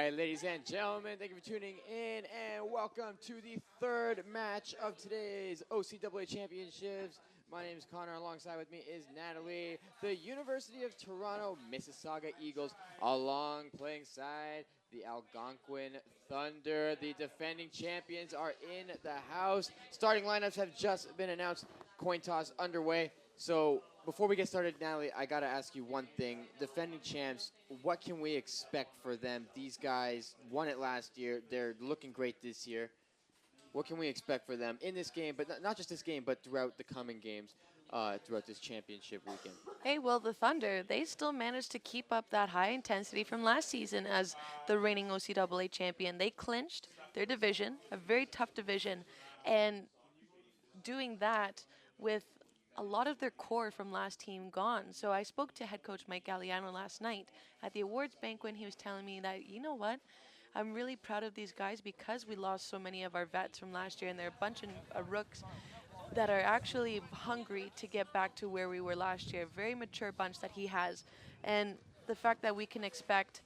right, ladies and gentlemen, thank you for tuning in, and welcome to the third match of today's OCAA Championships. My name is Connor. Alongside with me is Natalie. The University of Toronto Mississauga Eagles, along playing side the Algonquin Thunder. The defending champions are in the house. Starting lineups have just been announced. Coin toss underway. So before we get started, Natalie, I gotta ask you one thing. Defending champs, what can we expect for them? These guys won it last year. They're looking great this year. What can we expect for them in this game, but not just this game, but throughout the coming games, throughout this championship weekend? Hey, well, the Thunder, they still managed to keep up that high intensity from last season as the reigning OCAA champion. They clinched their division, a very tough division, and doing that with a lot of their core from last team gone. So I spoke to head coach Mike Galliano last night at the awards banquet, and he was telling me that, you know what, I'm really proud of these guys because we lost so many of our vets from last year, and they're a bunch of rooks that are actually hungry to get back to where we were last year. Very mature bunch that he has. And the fact that we can expect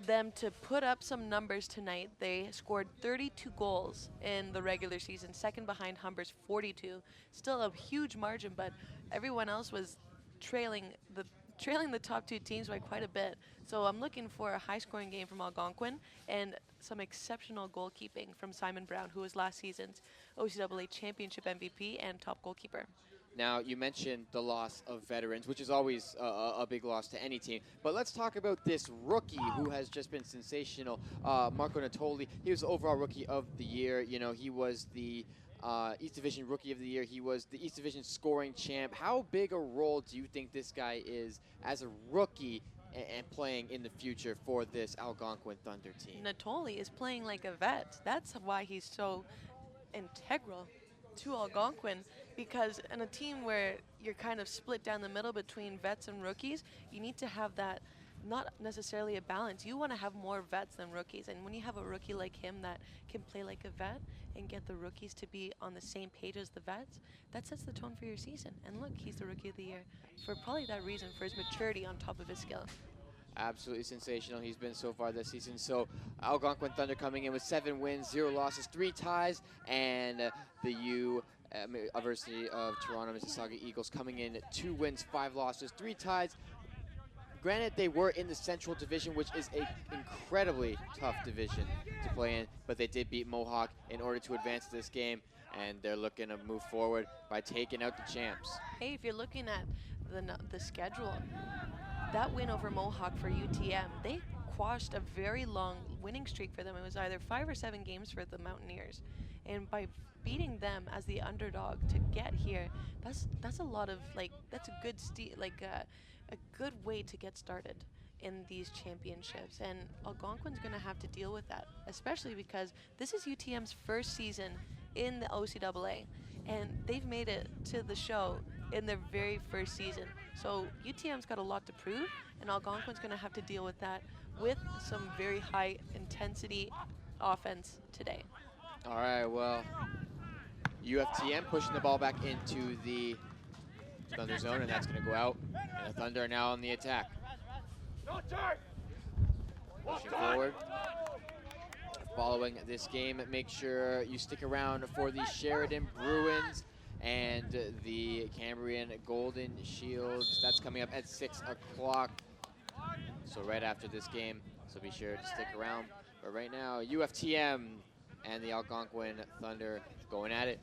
them to put up some numbers tonight. They scored 32 goals in the regular season, second behind Humber's 42. Still a huge margin, but everyone else was trailing the top two teams by quite a bit. So I'm looking for a high-scoring game from Algonquin and some exceptional goalkeeping from Simon Brown, who was last season's OCAA Championship MVP and top goalkeeper. Now, you mentioned the loss of veterans, which is always a big loss to any team. But let's talk about this rookie who has just been sensational, Marco Natoli. He was the overall rookie of the year. You know, he was the East Division Rookie of the Year. He was the East Division scoring champ. How big a role do you think this guy is as a rookie and playing in the future for this Algonquin Thunder team? Natoli is playing like a vet. That's why he's so integral to Algonquin, because in a team where you're kind of split down the middle between vets and rookies, you need to have that, not necessarily a balance. You want to have more vets than rookies, and when you have a rookie like him that can play like a vet and get the rookies to be on the same page as the vets, that sets the tone for your season. And look, he's the Rookie of the Year for probably that reason, for his maturity on top of his skill. Absolutely sensational he's been so far this season. So Algonquin Thunder coming in with 7 wins, 0 losses, 3 ties, and the University of Toronto Mississauga Eagles coming in 2 wins, 5 losses, 3 ties. Granted, they were in the Central Division, which is an incredibly tough division to play in, but they did beat Mohawk in order to advance this game, and they're looking to move forward by taking out the champs. Hey, if you're looking at the schedule, that win over Mohawk for UTM, they quashed a very long winning streak for them. It was either 5 or 7 games for the Mountaineers. And by beating them as the underdog to get here, that's a lot of, that's a good a good way to get started in these championships. And Algonquin's going to have to deal with that, especially because this is UTM's first season in the OCAA, and they've made it to the show in their very first season. So UTM's got a lot to prove, and Algonquin's going to have to deal with that with some very high intensity offense today. All right, well, UFTM pushing the ball back into the Thunder zone, and that's going to go out. And the Thunder are now on the attack. Pushing forward. Following this game, make sure you stick around for the Sheridan Bruins and the Cambrian Golden Shields. That's coming up at 6 o'clock. So right after this game, so be sure to stick around. But right now, UFTM and the Algonquin Thunder going at it.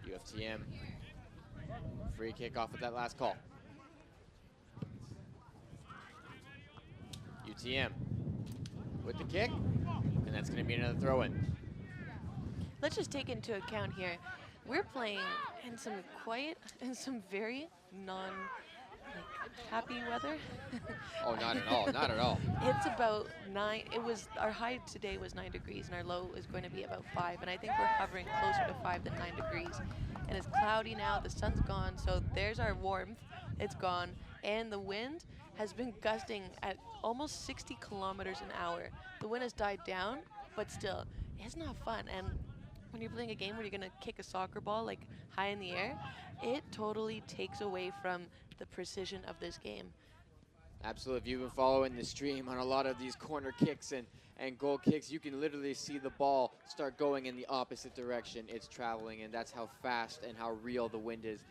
UFTM, free kick off with that last call. UTM with the kick, and that's going to be another throw-in. Let's just take into account here, we're playing in some quiet and some very happy weather. Oh, not at all, not at all. It's about 9, our high today was 9 degrees and our low is going to be about 5, and I think we're hovering closer to 5 than 9 degrees. And it's cloudy now, the sun's gone, so there's our warmth, it's gone, and the wind has been gusting at almost 60 kilometers an hour. The wind has died down, but still, it's not fun. And when you're playing a game where you're gonna kick a soccer ball like high in the air, it totally takes away from the precision of this game. Absolutely. If you've been following the stream on a lot of these corner kicks and goal kicks, you can literally see the ball start going in the opposite direction it's traveling, and that's how fast and how real the wind has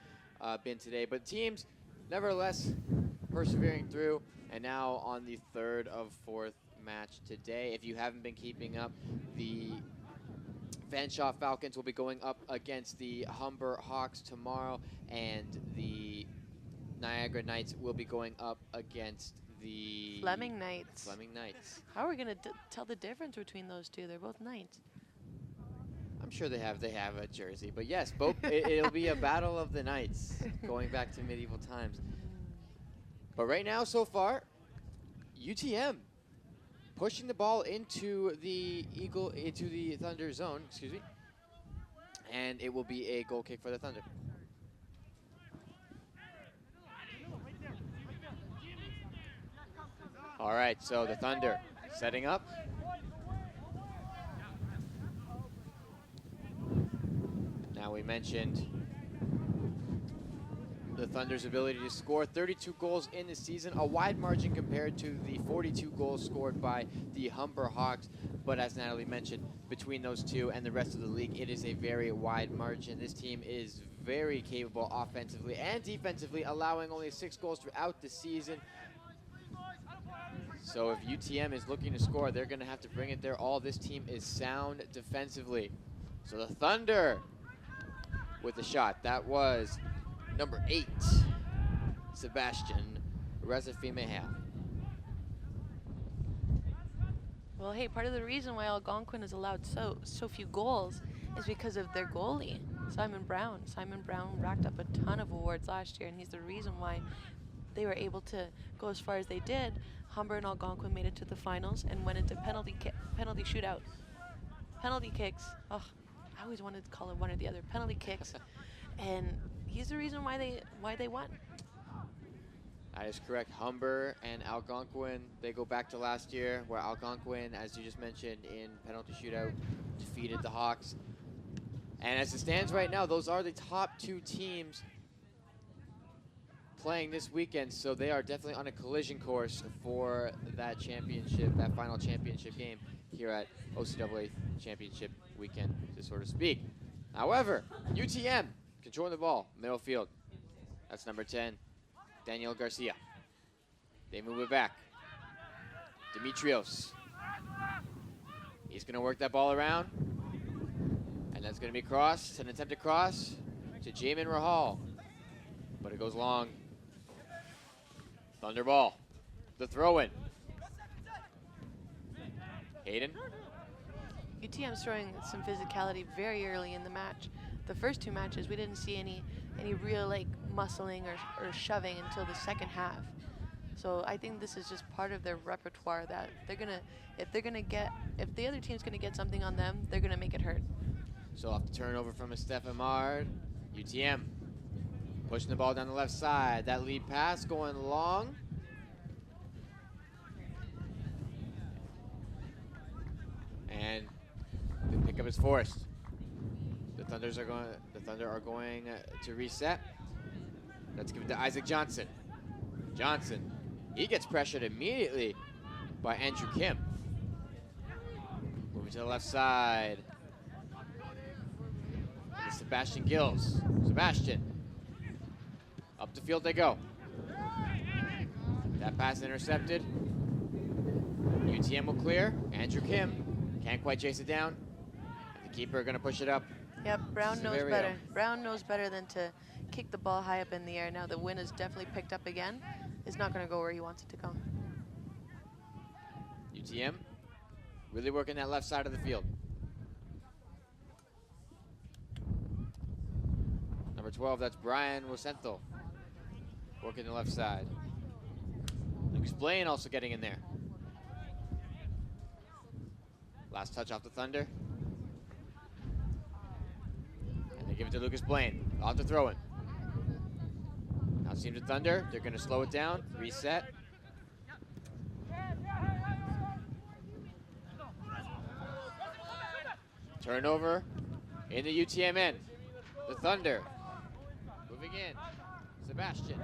been today. But teams, nevertheless, persevering through, and now on the third of fourth match today. If you haven't been keeping up, the Fanshawe Falcons will be going up against the Humber Hawks tomorrow, and the Niagara Knights will be going up against the Fleming Knights. Fleming Knights. How are we going to tell the difference between those two? They're both Knights. I'm sure they have a jersey, but yes, both. It'll be a battle of the Knights, going back to medieval times. But right now, so far, UTM pushing the ball into the Thunder zone. Excuse me, and it will be a goal kick for the Thunder. All right, so the Thunder setting up. Now we mentioned the Thunder's ability to score 32 goals in the season, a wide margin compared to the 42 goals scored by the Humber Hawks. But as Natalie mentioned, between those two and the rest of the league, it is a very wide margin. This team is very capable offensively and defensively, allowing only 6 goals throughout the season. So if UTM is looking to score, they're going to have to bring it their all. This team is sound defensively. So the Thunder with the shot. That was number 8, Sebastian Rezafimeha. Well, hey, part of the reason why Algonquin has allowed so few goals is because of their goalie, Simon Brown. Simon Brown racked up a ton of awards last year, and he's the reason why they were able to go as far as they did. Humber and Algonquin made it to the finals and went into penalty shootout. Penalty kicks. Oh, I always wanted to call it one or the other. Penalty kicks. And he's the reason why they won. That is correct. Humber and Algonquin, they go back to last year, where Algonquin, as you just mentioned, in penalty shootout, defeated the Hawks. And as it stands right now, those are the top 2 teams playing this weekend, so they are definitely on a collision course for that championship, that final championship game here at OCAA championship weekend, to sort of speak. However, UTM controlling the ball, middle field. That's number 10, Daniel Garcia. They move it back. Dimitrios. He's going to work that ball around, and that's going to be crossed, an attempted cross to Jamin Rahal, but it goes long. Thunder ball, the throw-in. Hayden. UTM's showing some physicality very early in the match. The first 2 matches, we didn't see any real muscling or shoving until the second half. So I think this is just part of their repertoire that if the other team's gonna get something on them, they're gonna make it hurt. So off the turnover from a Stefan Mard, UTM pushing the ball down the left side. That lead pass going long. And the pickup is forced. The Thunder are going to reset. Let's give it to Isaac Johnson. Johnson, he gets pressured immediately by Andrew Kim. Moving to the left side. And it's Sebastian Gills. Sebastian. Up the field they go. That pass intercepted. UTM will clear. Andrew Kim can't quite chase it down. And the keeper going to push it up. Yep, Brown knows better. Brown knows better than to kick the ball high up in the air. Now the wind has definitely picked up again. It's not going to go where he wants it to go. UTM really working that left side of the field. Number 12, that's Brian Rosento, working the left side. Lucas Blaine also getting in there. Last touch off the Thunder. And they give it to Lucas Blaine. Off the throw-in. Now it seems to Thunder. They're going to slow it down. Reset. Turnover in the UTM end. The Thunder moving in. Sebastian.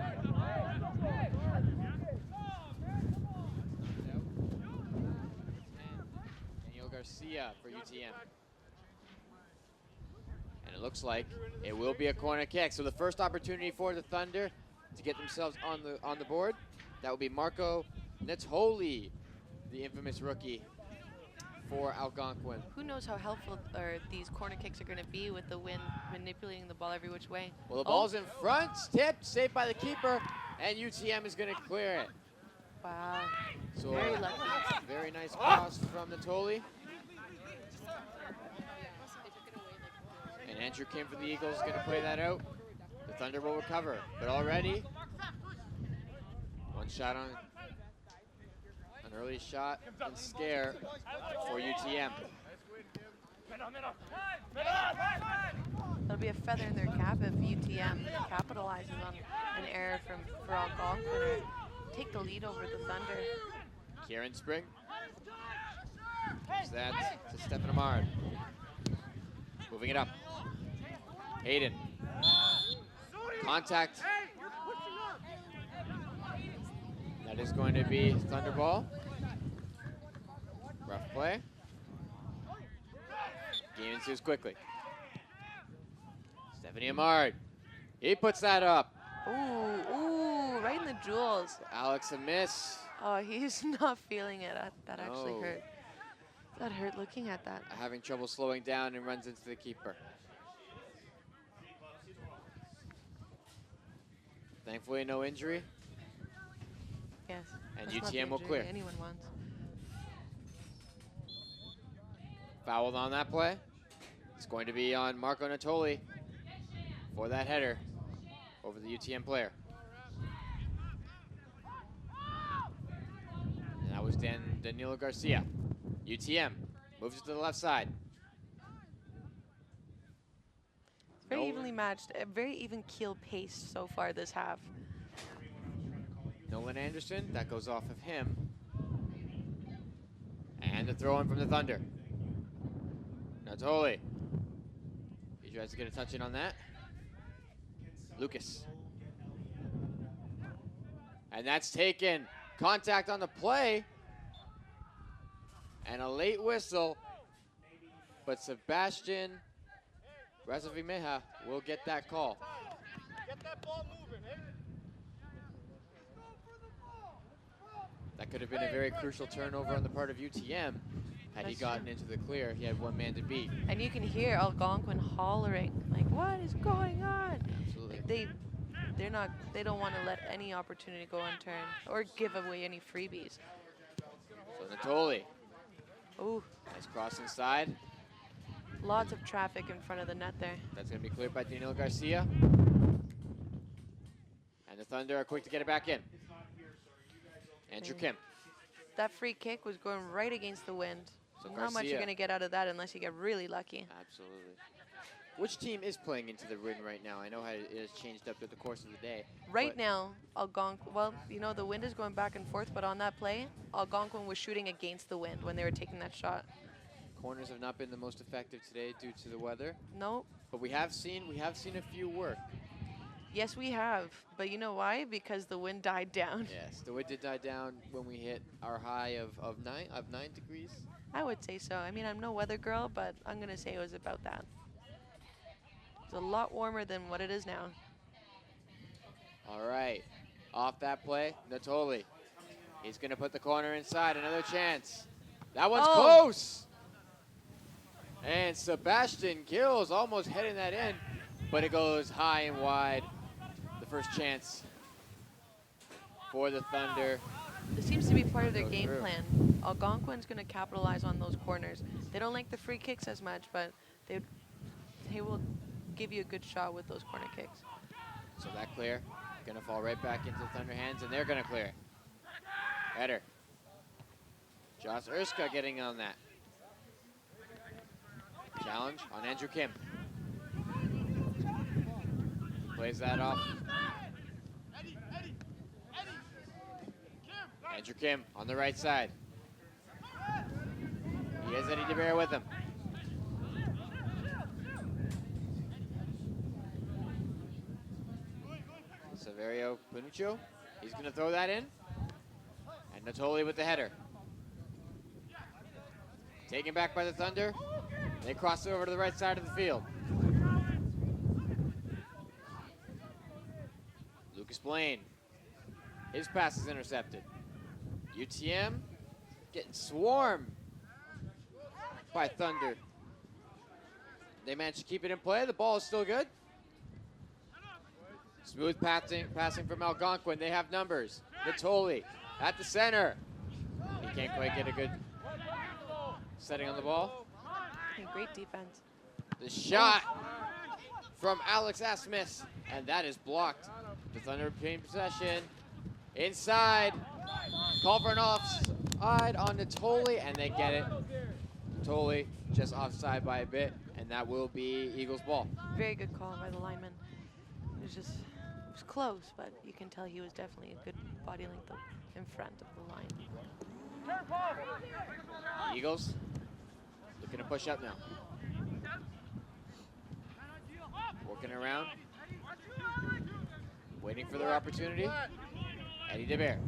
UTM. And it looks like it will be a corner kick. So the first opportunity for the Thunder to get themselves on the board, that will be Marco Natoli, the infamous rookie for Algonquin. Who knows how helpful these corner kicks are going to be with the wind manipulating the ball every which way. Well, the ball's in front, tipped, saved by the keeper, and UTM is going to clear it. Wow. So Very lucky. very nice cross from Natoli. And Andrew Kim for the Eagles is going to play that out. The Thunder will recover, but already one shot on an early shot and scare for UTM. That'll be a feather in their cap if UTM capitalizes on an error for Algonquin or take the lead over the Thunder. Kieran Spring. Gives that to Stefan Amard. Moving it up. Hayden. Contact. That is going to be Thunder ball. Rough play. Game ensues quickly. Stephanie Amard. He puts that up. Ooh, right in the jewels. Alex a miss. Oh, he's not feeling it. That actually No. hurt. That hurt looking at that. Having trouble slowing down and runs into the keeper. Thankfully, no injury. Yes. And that's not the UTM will injury clear. Anyone wants. Fouled on that play. It's going to be on Marco Natoli for that header over the UTM player. And that was Danilo Garcia. UTM moves it to the left side. Very Nolan. evenly matched. A very even keel pace so far this half. Nolan Anderson, that goes off of him. And the throw in from the Thunder. Natoli. He tries to get a touch in on that. Lucas. And that's taken. Contact on the play. And a late whistle. But Sebastian Rezavimeja will get that call. Get that ball moving, eh? That could have been a very crucial turnover on the part of UTM. Had he That's gotten true. into the clear, he had one man to beat. And you can hear Algonquin hollering, like, what is going on? Absolutely. They don't want to let any opportunity go unturned or give away any freebies. So Natoli, Ooh, nice cross inside. lots of traffic in front of the net there. That's going to be cleared by Danilo Garcia. And the Thunder are quick to get it back in. Andrew Kim. That free kick was going right against the wind. So Not much Garcia. you're going to get out of that unless you get really lucky. Absolutely. Which team is playing into the wind right now? I know how it has changed up through the course of the day. Right but now, Algonquin, well, you know, the wind is going back and forth, but on that play, Algonquin was shooting against the wind when they were taking that shot. corners have not been the most effective today due to the weather. Nope. But we have seen a few work. Yes, we have. But you know why? Because the wind died down. Yes, the wind did die down when we hit our high of 9 degrees. I would say so. I mean, I'm no weather girl, but I'm going to say it was about that. It's a lot warmer than what it is now. All right, off that play, Natoli. He's going to put the corner inside. Another chance. That one's close. And Sebastian Gills almost heading that in, but it goes high and wide. The first chance for the Thunder. This seems to be part of their Goes game through. plan. Algonquin's going to capitalize on those corners. They don't like the free kicks as much, but they will give you a good shot with those corner kicks. So that clear, going to fall right back into the Thunder hands, and they're going to clear. Header. Josh Erska getting on that. Challenge on Andrew Kim. Plays that off. Andrew Kim on the right side. He has Eddie DeBera with him. Severio Panuccio. He's going to throw that in. And Natoli with the header. Taken back by the Thunder. They cross it over to the right side of the field. Lucas Blaine. His pass is intercepted. UTM getting swarmed by Thunder. They managed to keep it in play. The ball is still good. Smooth passing from Algonquin. They have numbers. Natoli at the center. He can't quite get a good setting on the ball. Hey, great defense. The shot from Alex Asmus, and that is blocked. The Thunder obtain possession. Inside. Call for an offside on Natoli, and they get it. Natoli just offside by a bit, and that will be Eagles ball. Very good call by the lineman. It was close, but you can tell he was definitely a good body length in front of the line. Eagles looking to push up now. Working around. Waiting for their opportunity. Eddie DeBear.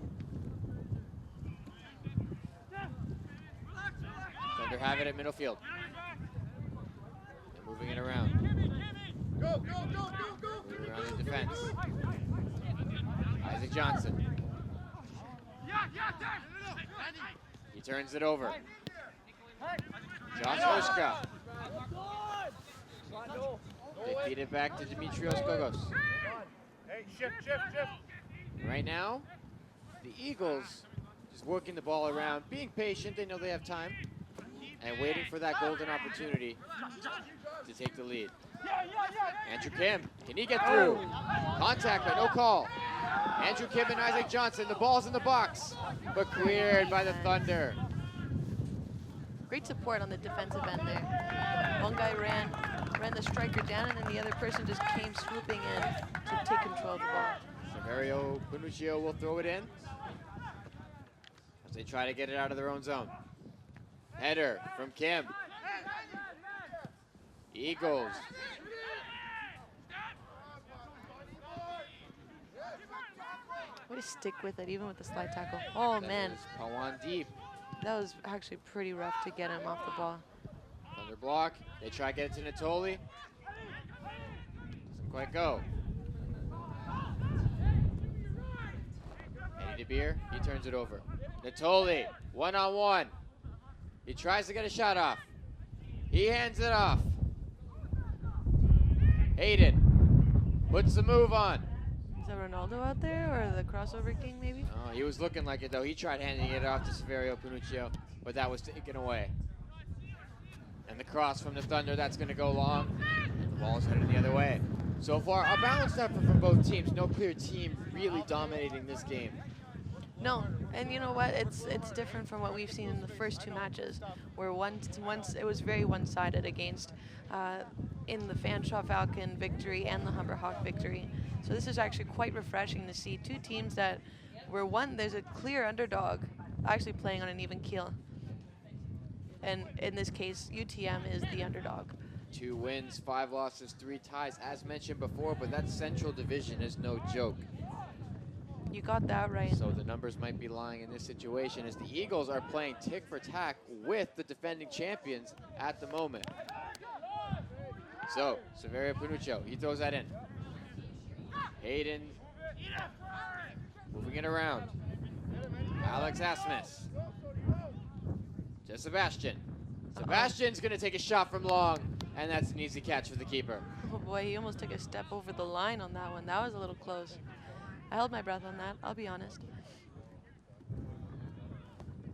Thunder have it at middle field. They're moving it around. Moving around in defense. Isaac Johnson. He turns it over. Josh Oshka. They feed it back to Dimitrios Gogos. Hey, shift. Right now, the Eagles just working the ball around, being patient. They know they have time, and waiting for that golden opportunity to take the lead. Andrew Kim, can he get through? Contact, but no call. Andrew Kim and Isaac Johnson, the ball's in the box, but cleared by the Thunder. Great support on the defensive end there. One guy ran the striker down, and then the other person just came swooping in to take control of the ball. Severio Panuccio will throw it in as they try to get it out of their own zone. Header from Kim. Eagles. Way to stick with it, even with the slide tackle. Oh, man. Pawan deep. That was actually pretty rough to get him off the ball. Thunder block. They try to get it to Natoli. Doesn't quite go. Eddie DeBeer, he turns it over. Natoli, one-on-one. He tries to get a shot off. He hands it off. Hayden puts the move on. Is that Ronaldo out there, or the crossover king, maybe? Oh, he was looking like it, though. He tried handing it off to Severio Panuccio, but that was taken away. And the cross from the Thunder, that's going to go long. And the ball is headed the other way. So far, a balanced effort from both teams. No clear team really dominating this game. No, and you know what? It's different from what we've seen in the first two matches, where once it was very one-sided against in the Fanshawe Falcon victory and the Humber Hawk victory. So this is actually quite refreshing to see two teams that were there's a clear underdog actually playing on an even keel. And in this case, UTM is the underdog. 2 wins, 5 losses, 3 ties, as mentioned before, but that Central Division is no joke. You got that right. So the numbers might be lying in this situation as the Eagles are playing tick for tack with the defending champions at the moment. So, Severio Panuccio, he throws that in. Hayden moving it around. Alex Asmus. To Sebastian. Sebastian's going to take a shot from long, and that's an easy catch for the keeper. Oh boy, he almost took a step over the line on that one. That was a little close. I held my breath on that, I'll be honest.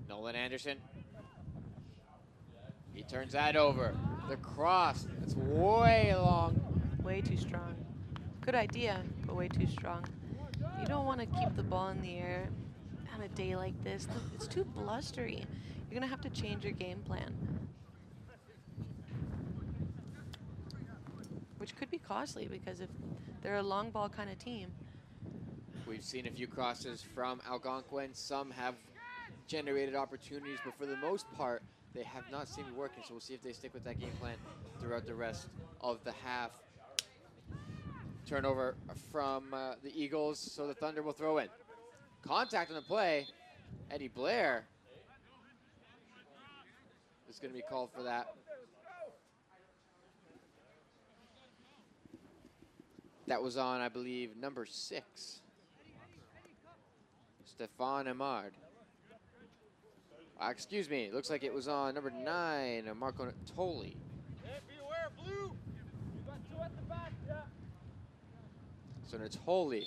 Nolan Anderson. He turns that over. The cross, it's way long. Way too strong. Good idea, but way too strong. You don't want to keep the ball in the air on a day like this. It's too blustery. You're going to have to change your game plan. Which could be costly because if they're a long ball kind of team. We've seen a few crosses from Algonquin. Some have generated opportunities, but for the most part, they have not seemed to be working. So we'll see if they stick with that game plan throughout the rest of the half. Turnover from the Eagles, so the Thunder will throw in. Contact on the play. Eddie Blair. is going to be called for that. That was on, I believe, number 6. Stefan Amard. Excuse me, it looks like it was on number 9, Marco Natoli. Beware, blue. You got 2 at the back. Yeah. So Natoli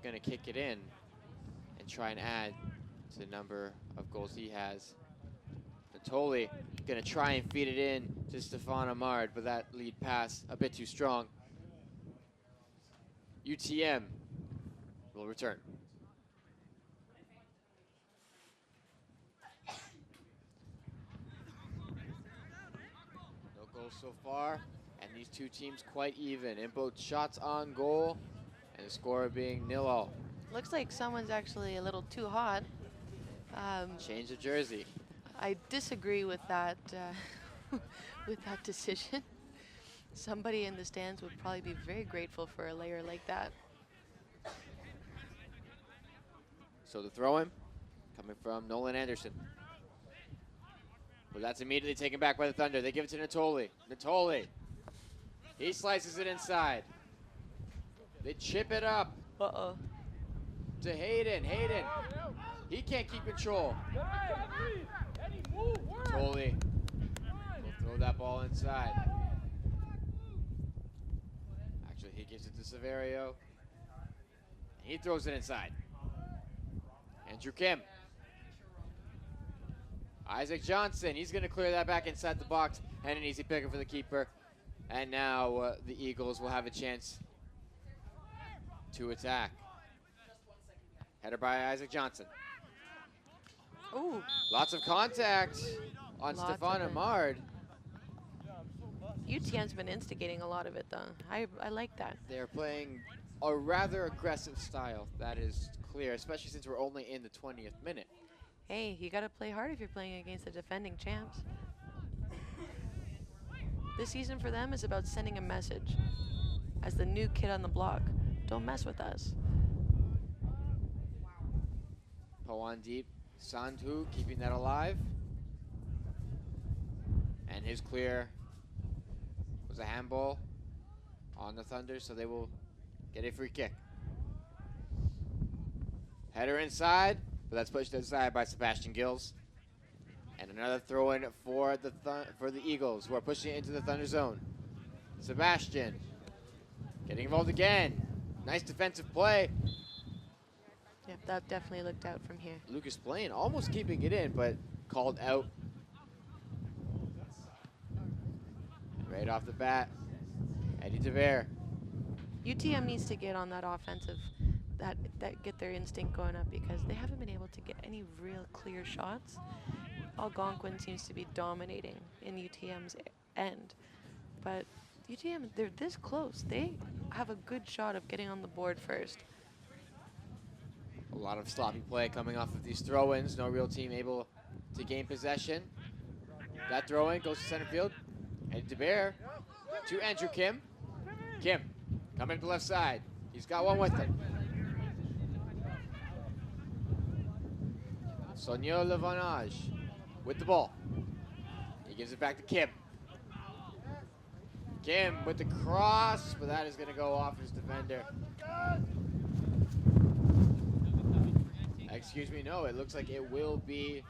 going to kick it in and try and add to the number of goals he has. Natoli going to try and feed it in to Stefan Amard, but that lead pass a bit too strong. UTM will return. No goals so far, and these two teams quite even in both shots on goal and the score being 0-0. Looks like someone's actually a little too hot. Change of jersey. I disagree with that with that decision. Somebody in the stands would probably be very grateful for a layer like that. So the throw-in coming from Nolan Anderson. But that's immediately taken back by the Thunder. They give it to Natoli. Natoli. He slices it inside. They chip it up Uh-oh. to Hayden. Hayden. He can't keep control. Natoli will throw that ball inside. Actually, he gives it to Severio. He throws it inside. Andrew Kim. Isaac Johnson, he's going to clear that back inside the box, and an easy picker for the keeper. And now the Eagles will have a chance to attack. Header by Isaac Johnson. Ooh. Lots of contact on Lots Stefan of it. Amard. UTM's been instigating a lot of it, though. I like that. They're playing a rather aggressive style, that is clear, especially since we're only in the 20th minute. Hey, you got to play hard if you're playing against the defending champs. This season for them is about sending a message. As the new kid on the block, don't mess with us. Poan deep. Sandhu keeping that alive. And his clear was a handball on the Thunder, so they will get a free kick. Header inside, but that's pushed aside by Sebastian Gills. And another throw-in for the Eagles, who are pushing it into the Thunder zone. Sebastian getting involved again. Nice defensive play. Yep, that definitely looked out from here. Lucas Blaine almost keeping it in, but called out. Right off the bat, Eddie Tavere. UTM needs to get on that offensive, that get their instinct going up, because they haven't been able to get any real clear shots. Algonquin seems to be dominating in UTM's end, but UTM, they're this close. They have a good shot of getting on the board first. A lot of sloppy play coming off of these throw-ins. No real team able to gain possession. That throw-in goes to center field. Eddie Tavere to Andrew Kim. Kim coming to the left side. He's got one with him. Sonia Levanage with the ball. He gives it back to Kim. Kim with the cross, but that is going to go off his defender. Excuse me, no, it looks like it will be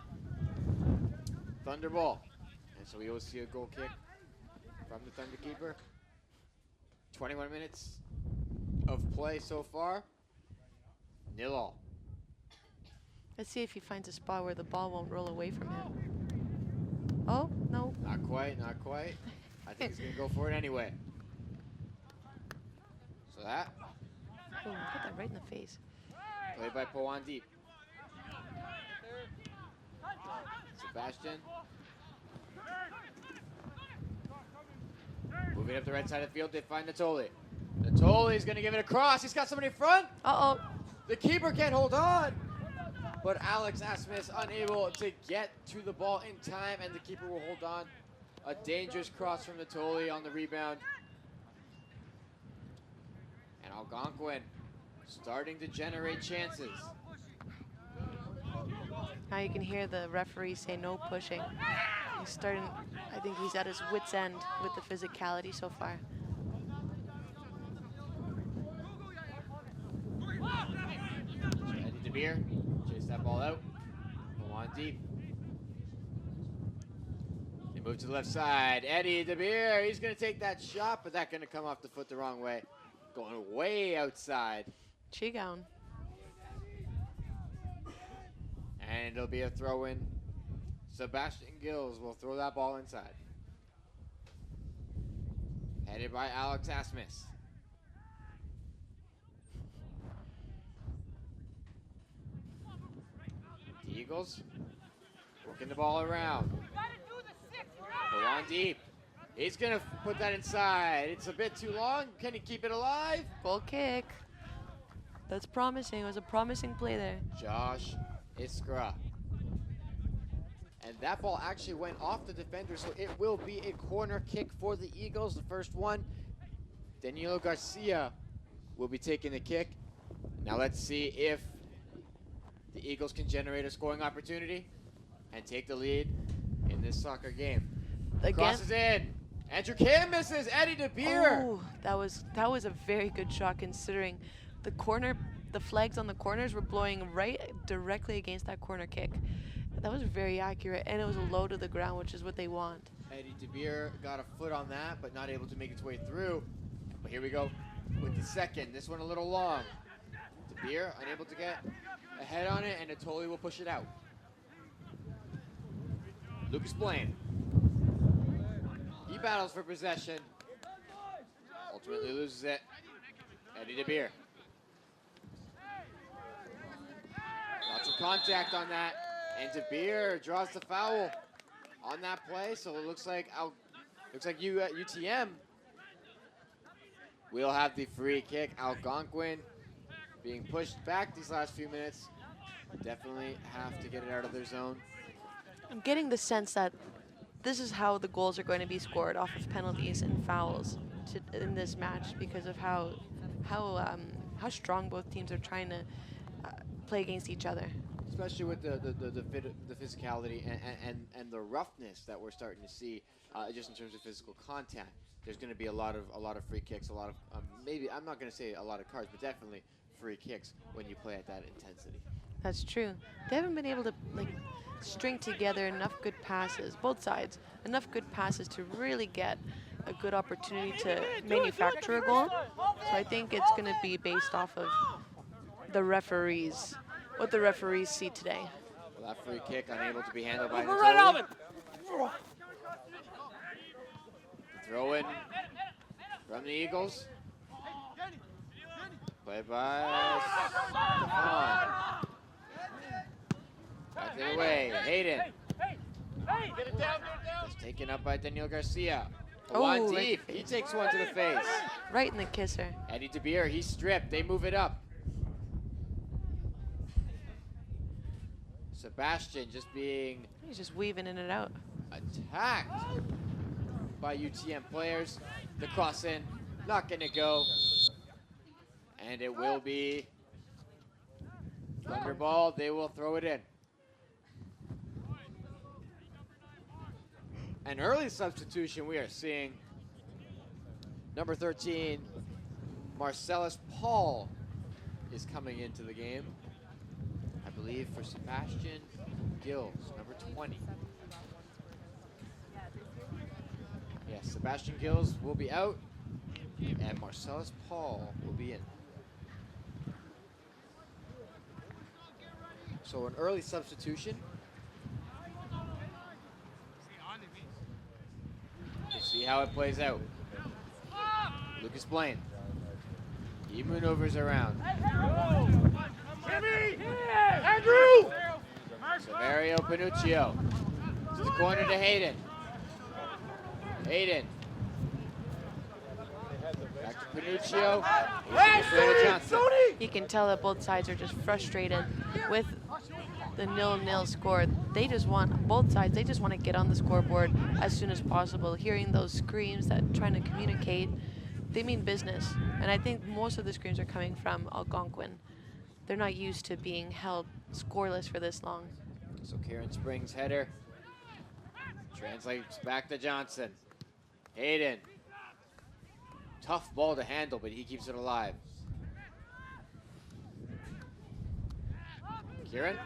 Thunder ball. And so we will see a goal kick from the Thunder keeper. 21 minutes of play so far. 0-0. Let's see if he finds a spot where the ball won't roll away from him. Oh, no. Not quite, not quite. I think he's going to go for it anyway. So that, Oh, hit that right in the face. played by Poan Deep. Sebastian. Moving up the right side of the field, they find Natoli. Natoli's going to give it a cross. He's got somebody in front. Uh-oh. The keeper can't hold on. But Alex Asmus unable to get to the ball in time, and the keeper will hold on. A dangerous cross from Natoli on the rebound. And Algonquin starting to generate chances. Now you can hear the referee say no pushing. He's starting, I think he's at his wit's end with the physicality so far. Eddie DeBeer, chase that ball out. Go on deep. They move to the left side. Eddie DeBeer, he's going to take that shot, but that's going to come off the foot the wrong way. Going way outside. Chigown. And it'll be a throw-in. Sebastian Gills will throw that ball inside. Headed by Alex Asmus. The Eagles working the ball around. Go on deep. He's going to put that inside. It's a bit too long. Can he keep it alive? Goal kick. That's promising. It was a promising play there. Josh Iskra. And that ball actually went off the defender, so it will be a corner kick for the Eagles. The first one, Danilo Garcia will be taking the kick. Now let's see if the Eagles can generate a scoring opportunity and take the lead in this soccer game. Again, Crosses in. Andrew Kim misses. Eddie DeBeer. oh, that was a very good shot considering the flags on the corners were blowing right directly against that corner kick. That was very accurate, and it was low to the ground, which is what they want. Eddie DeBeer got a foot on that, but not able to make its way through. But here we go with the second. This one a little long. DeBeer unable to get a head on it, and Natoli will push it out. Lucas Blaine. He battles for possession. Ultimately loses it. Eddie DeBeer. Lots of contact on that. And DeBeer draws the foul on that play. So it looks like UTM will have the free kick. Algonquin being pushed back these last few minutes. Definitely have to get it out of their zone. I'm getting the sense that this is how the goals are going to be scored, off of penalties and fouls in this match, because of how strong both teams are trying to play against each other. Especially with the physicality and the roughness that we're starting to see, just in terms of physical contact. There's going to be a lot of free kicks, a lot of maybe, I'm not going to say a lot of cards, but definitely free kicks when you play at that intensity. That's true. They haven't been able to string together enough good passes, both sides, enough good passes to really get a good opportunity to manufacture a goal. So I think it's going to be based off of the referees, what the referees see today. Well, that free kick unable to be handled by Natoli. Throw in from the Eagles. Played by Stefan. Back the way, Hayden. It's taken up by Daniel Garcia. One deep, he takes one to the face. Right in the kisser. Eddie DeBeer, he's stripped, they move it up. Sebastian He's just weaving in and out. attacked by UTM players. The cross in, not gonna go. And it will be Thunderball, they will throw it in. An early substitution we are seeing. Number 13, Marcellus Paul is coming into the game. I believe for Sebastian Gills, number 20. Yes, Sebastian Gills will be out, and Marcellus Paul will be in. So an early substitution. We'll see how it plays out. Lucas Blaine. He maneuvers around. Andrew! Severio Panuccio. To the corner to Hayden. Hayden. Back to Panuccio. Johnson. You can tell that both sides are just frustrated with the 0-0 score. They just want, both sides, they just want to get on the scoreboard as soon as possible. Hearing those screams that trying to communicate, they mean business. And I think most of the screams are coming from Algonquin. They're not used to being held scoreless for this long. So Kieran Springs' header translates back to Johnson. Hayden. Tough ball to handle, but he keeps it alive. Kieran.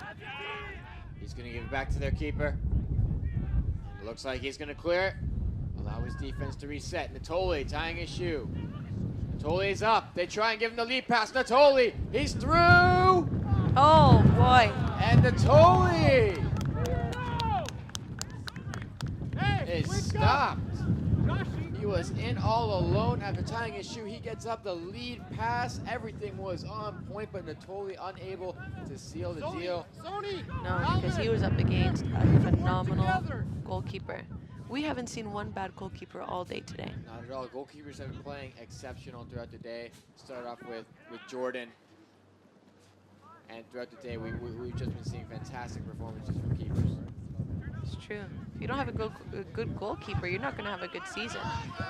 He's going to give it back to their keeper. It looks like he's going to clear it. Allow his defense to reset. Natoli tying his shoe. Natoli's up. They try and give him the lead pass. Natoli, he's through. Oh, boy. And Natoli is stopped. He was in all alone after tying his shoe. He gets up the lead pass. Everything was on point, but Natoli unable to seal the deal. No, because he was up against a phenomenal goalkeeper. We haven't seen one bad goalkeeper all day today. Not at all. Goalkeepers have been playing exceptional throughout the day. Start off with Jordan. And throughout the day, we've just been seeing fantastic performances from keepers. It's true. If you don't have a good goalkeeper, you're not going to have a good season.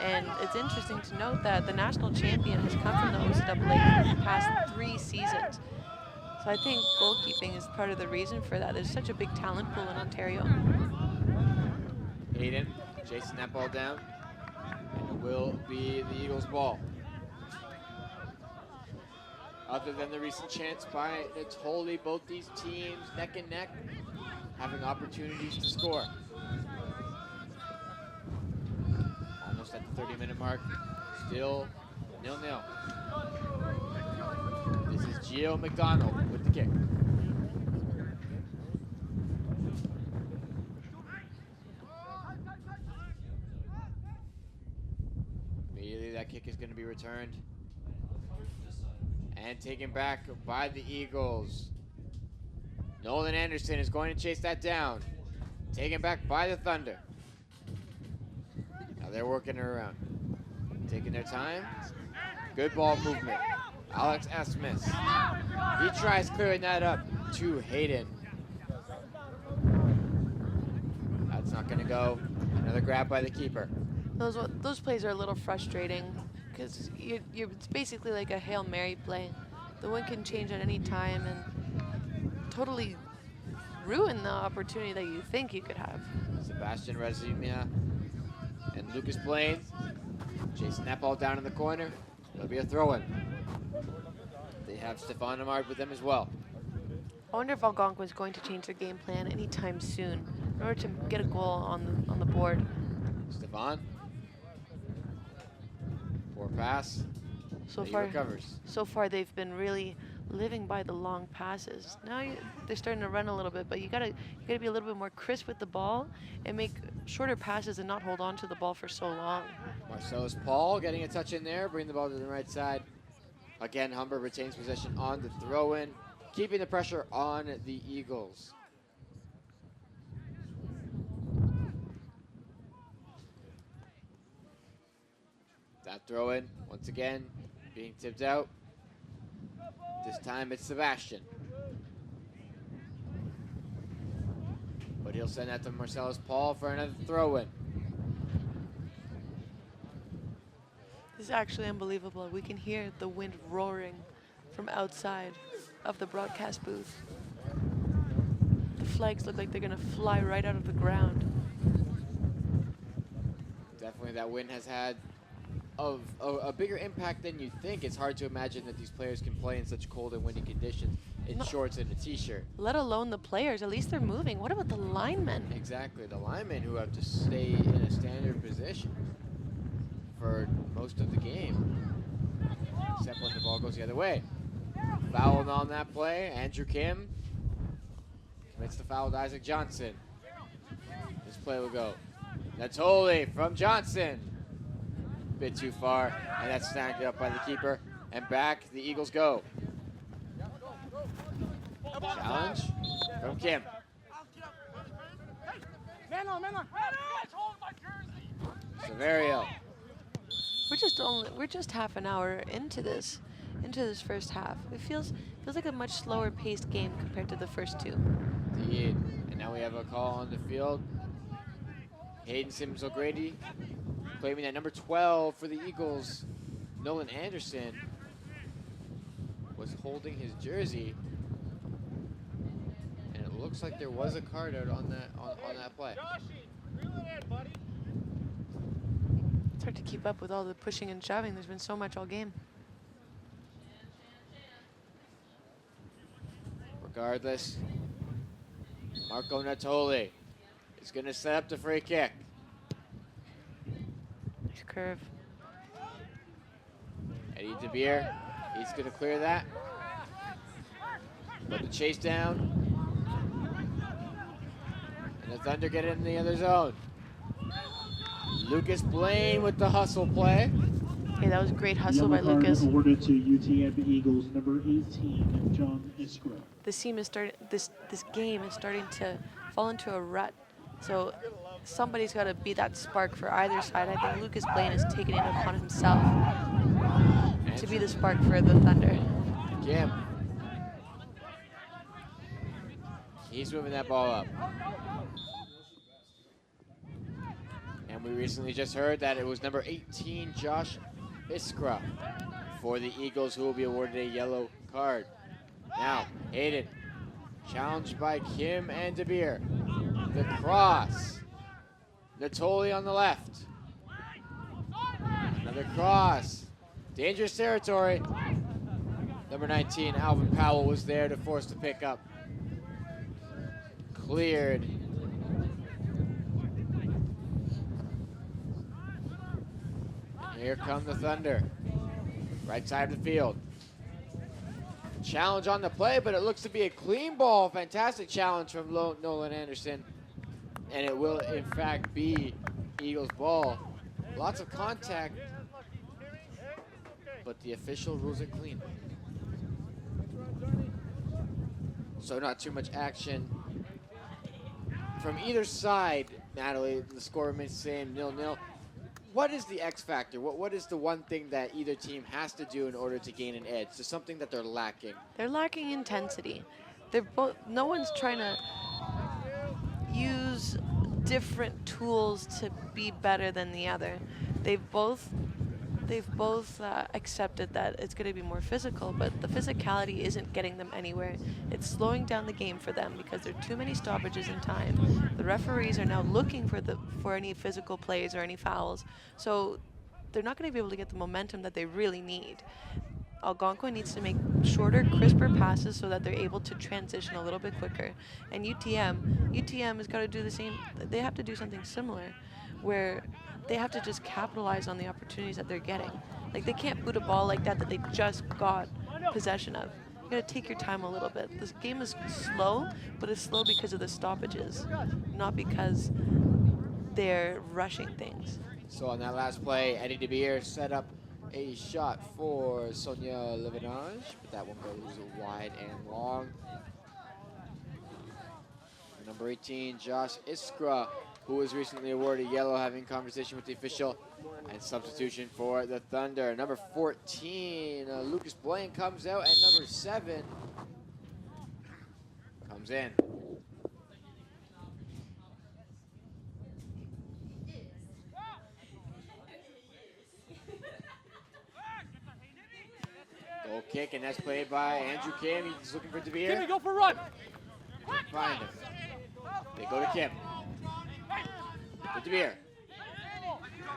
And it's interesting to note that the national champion has come from the OCAA for the past 3 seasons. So I think goalkeeping is part of the reason for that. There's such a big talent pool in Ontario. Hayden chasing that ball down, and it will be the Eagles' ball. Other than the recent chance by Natoli, both these teams neck and neck, having opportunities to score. Almost at the 30-minute mark, still 0-0. This is Gio McDonald with the kick. Immediately that kick is going to be returned and taken back by the Eagles. Nolan Anderson is going to chase that down. Taken back by the Thunder. Now they're working her around. Taking their time. Good ball movement. Alex Esmus. He tries clearing that up to Hayden. That's not going to go. Another grab by the keeper. Those plays are a little frustrating because it's basically like a Hail Mary play. The wind can change at any time and totally ruin the opportunity that you think you could have. Sebastian Rezimia and Lucas Blaine chasing that ball down in the corner. It'll be a throw-in. They have Stefan Amard with them as well. I wonder if Algonquin is going to change their game plan anytime soon in order to get a goal on the board. Stefan. Poor pass. So far they've been really living by the long passes. Now they're starting to run a little bit, but you gotta be a little bit more crisp with the ball and make shorter passes and not hold on to the ball for so long. Marcellus Paul getting a touch in there, bring the ball to the right side. Again, Humber retains possession on the throw-in, keeping the pressure on the Eagles. That throw-in, once again, being tipped out. This time it's Sebastian. But he'll send that to Marcellus Paul for another throw-in. This is actually unbelievable. We can hear the wind roaring from outside of the broadcast booth. The flags look like they're gonna fly right out of the ground. Definitely that wind has had a bigger impact than you think. It's hard to imagine that these players can play in such cold and windy conditions in shorts and a t-shirt. Let alone the players. At least they're moving. What about the linemen? Exactly. The linemen who have to stay in a standard position for most of the game, except when the ball goes the other way. Fouled on that play. Andrew Kim commits the foul with Isaac Johnson. This play will go. Natoli from Johnson. Bit too far, and that's snagged up by the keeper. And back the Eagles go. Challenge from Kim. Severio. We're just half an hour into this first half. It feels like a much slower paced game compared to the first two. Indeed. And now we have a call on the field. Hayden Sims O'Grady claiming that number 12 for the Eagles, Nolan Anderson, was holding his jersey. And it looks looks like there was a card out on that play. Reel it in, buddy. It's hard to keep up with all the pushing and shoving. There's been so much all game. Regardless, Marco Natoli is going to set up the free kick. Nice curve. Eddie DeBeer, he's going to clear that. Put the chase down. And the Thunder get in the other zone. Lucas Blaine with the hustle play. Hey, that was a great hustle by Yellow card Lucas. awarded to UTM Eagles, number 18, John Iskra. This game is starting to fall into a rut. So somebody's got to be that spark for either side. I think Lucas Blaine has taken it upon himself to be the spark for the Thunder. Kim. He's moving that ball up. And we recently just heard that it was number 18, Josh Iskra, for the Eagles, who will be awarded a yellow card. Now, Hayden, challenged by Kim and DeBeer. The cross. Natoli on the left. Another cross. Dangerous territory. Number 19, Alvin Powell, was there to force the pickup. Cleared. Here come the Thunder. Right side of the field. Challenge on the play, but it looks to be a clean ball. Fantastic challenge from Nolan Anderson. And it will, in fact, be Eagles ball. Lots of contact, but the official rules it clean. So not too much action from either side. Natalie, the score remains the same, 0-0. What is the X factor? What is the one thing that either team has to do in order to gain an edge? So something that they're lacking. They're lacking intensity. No one's trying to use different tools to be better than the other. They've both accepted that it's going to be more physical, but the physicality isn't getting them anywhere. It's slowing down the game for them because there are too many stoppages in time. The referees are now looking for any physical plays or any fouls, so they're not going to be able to get the momentum that they really need. Algonquin needs to make shorter, crisper passes so that they're able to transition a little bit quicker. And UTM has got to do the same. They have to do something similar, where they have to just capitalize on the opportunities that they're getting. Like, they can't boot a ball like that they just got possession of. You gotta take your time a little bit. This game is slow, but it's slow because of the stoppages, not because they're rushing things. So on that last play, Eddie DeBeer set up a shot for Sonia Levinage, but that one goes wide and long. Number 18, Josh Iskra, who was recently awarded yellow, having conversation with the official, and substitution for the Thunder. Number 14, Lucas Blaine comes out, and number 7 comes in. Goal kick, and that's played by Andrew Kim. He's looking for DeBeer. Kimmy, go for a run. Can't find him. They go to Kim. To DeBeer.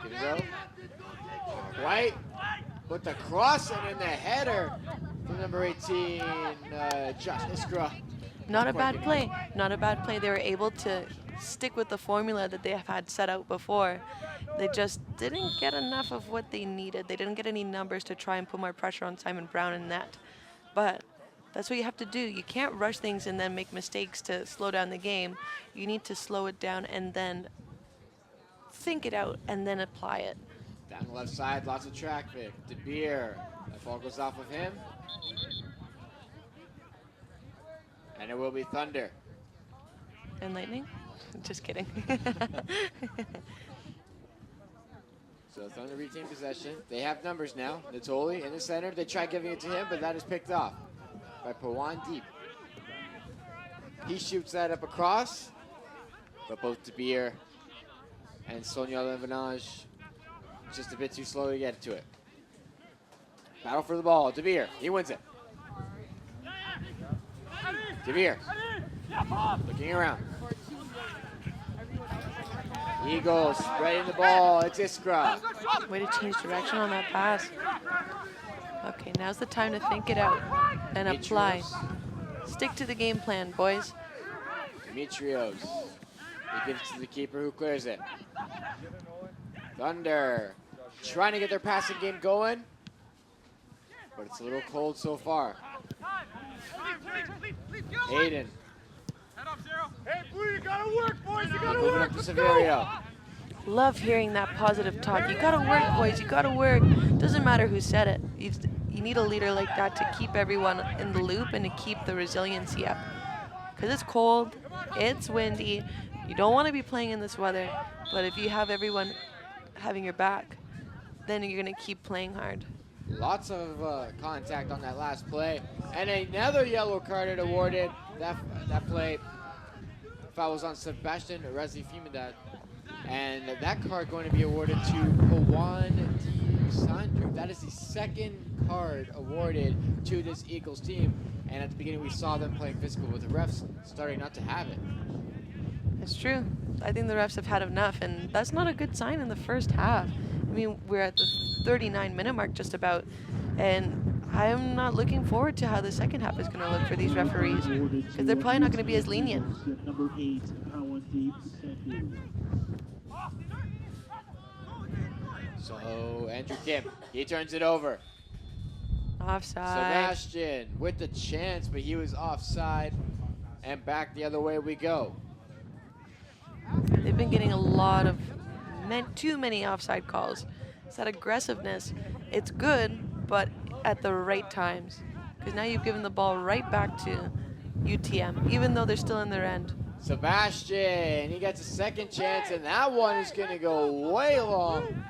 Give it go. White. Put the cross and in the header from number 18, Josh Iskra. Not a bad play. Not a bad play. They were able to stick with the formula that they have had set out before. They just didn't get enough of what they needed. They didn't get any numbers to try and put more pressure on Simon Brown in net. But that's what you have to do. You can't rush things and then make mistakes to slow down the game. You need to slow it down and then think it out and then apply it. Down the left side, lots of traffic. DeBeer. That ball goes off of him. And it will be Thunder. And Lightning? Just kidding. So Thunder retain possession. They have numbers now. Natoli in the center. They try giving it to him, but that is picked off by Pawan Deep. He shoots that up across, but both DeBeer and Sonia Levinage just a bit too slow to get to it. Battle for the ball. DeBeer, he wins it. DeBeer Looking around. Eagles spreading the ball. It's Iskra. Way to change direction on that pass. Okay, now's the time to think it out and apply. Stick to the game plan, boys. Dimitrios. He gives it to the keeper who clears it. Thunder trying to get their passing game going, but it's a little cold so far. Hayden. Hey, Blue, you gotta work, boys. You gotta Moving work. up to Let's Severio. Love hearing that positive talk. You gotta work, boys. You gotta work. Doesn't matter who said it. You need a leader like that to keep everyone in the loop and to keep the resiliency up. Because it's cold, it's windy. You don't want to be playing in this weather. But if you have everyone having your back, then you're gonna keep playing hard. Lots of contact on that last play, and another yellow card awarded. That play foul was on Sebastian Rezifimidad, and that card going to be awarded to Juan Di Sandro. That is the second card awarded to this Eagles team, and at the beginning we saw them playing physical with the refs starting not to have it. It's true. I think the refs have had enough, and that's not a good sign in the first half. I mean, we're at the 39-minute mark just about, and I'm not looking forward to how the second half is going to look for these referees, because they're probably not going to be as lenient. Number 8, Pawandeep Sandhu. So Andrew Kim, he turns it over. Offside. Sebastian with the chance, but he was offside, and back the other way we go. They've been getting a lot of too many offside calls. It's that aggressiveness. It's good, but at the right times. Because now you've given the ball right back to UTM, even though they're still in their end. Sebastian, he gets a second chance, and that one is going to go way long.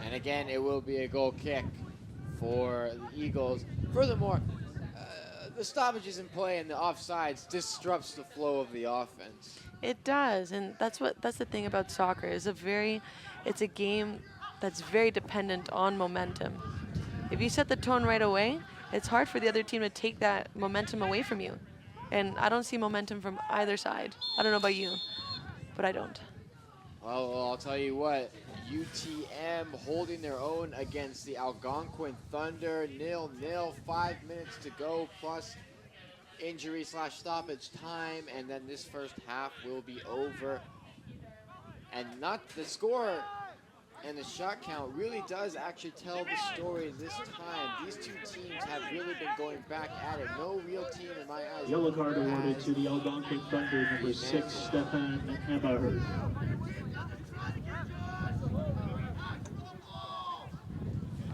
And again, it will be a goal kick for the Eagles. Furthermore, the stoppages in play and the offsides disrupts the flow of the offense. It does, and that's the thing about soccer. It's a game that's very dependent on momentum. If you set the tone right away, it's hard for the other team to take that momentum away from you. And I don't see momentum from either side. I don't know about you, but I don't. Well, I'll tell you what, UTM holding their own against the Algonquin Thunder, 0-0, 5 minutes to go, plus injury/stoppage time, and then this first half will be over. And not the score and the shot count really does actually tell the story this time. These two teams have really been going back at it. No real team in my eyes. Yellow card awarded to the Algonquin Thunder, number 6, Stefan Eberhard.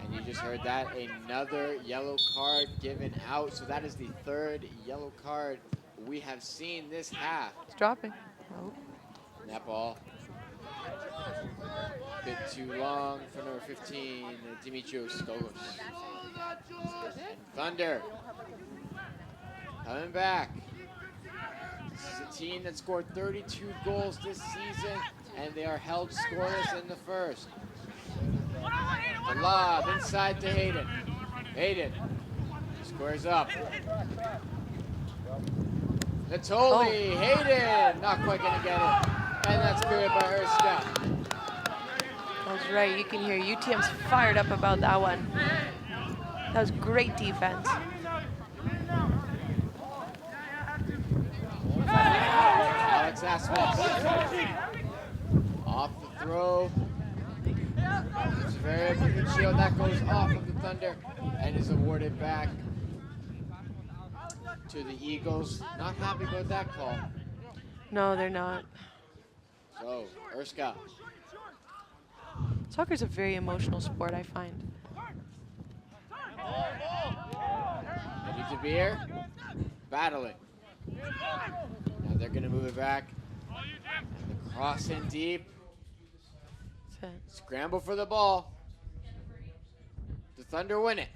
And you just heard that, another yellow card given out. So that is the third yellow card we have seen this half. It's dropping. Oh. That ball. A bit too long for number 15, Dimitrios Skogos. And Thunder coming back. This is a team that scored 32 goals this season, and they are held scoreless in the first. The lob inside to Hayden. Hayden squares up. Natoli, Hayden, not quite gonna get it. And that's cleared by Erska. That's right. You can hear UTM's fired up about that one. That was great defense. Alex Asfix. Off the throw. It's very good shield. That goes off of the Thunder and is awarded back to the Eagles. Not happy about that call. No, they're not. So, Erska. Soccer's a very emotional sport, I find. Eddie De Beer, battling. Now they're going to move it back. And the cross in deep. Scramble for the ball. The Thunder win it.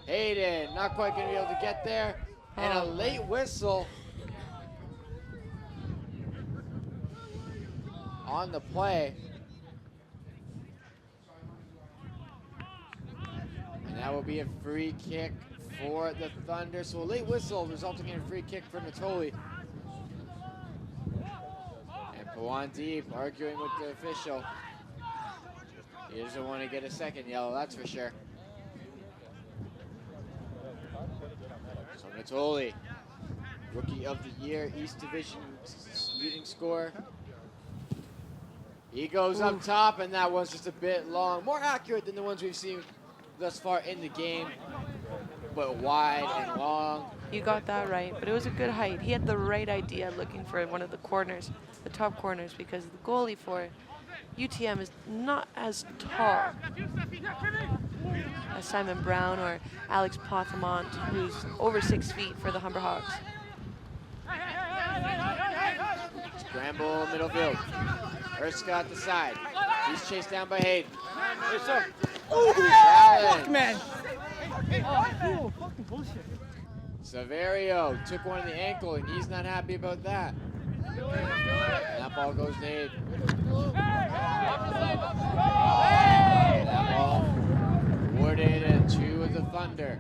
Hayden, not quite going to be able to get there. And a late whistle on the play. And that will be a free kick for the Thunder. So a late whistle resulting in a free kick for Natoli. And Pawan Deep arguing with the official. He doesn't want to get a second yellow, that's for sure. So Natoli, Rookie of the Year, East Division leading scorer. He goes up top, and that one's just a bit long. More accurate than the ones we've seen thus far in the game, but wide and long. You got that right, but it was a good height. He had the right idea looking for one of the corners, the top corners, because the goalie for UTM is not as tall as Simon Brown or Alex Pothamont, who's over 6 feet for the Humber Hawks. Scramble middle field. Erska at the side. He's chased down by Hayden. Yes, sir. Challenge. Man. Saverio took one in the ankle, and he's not happy about that. And that ball goes to Hayden. That ball awarded to the Thunder.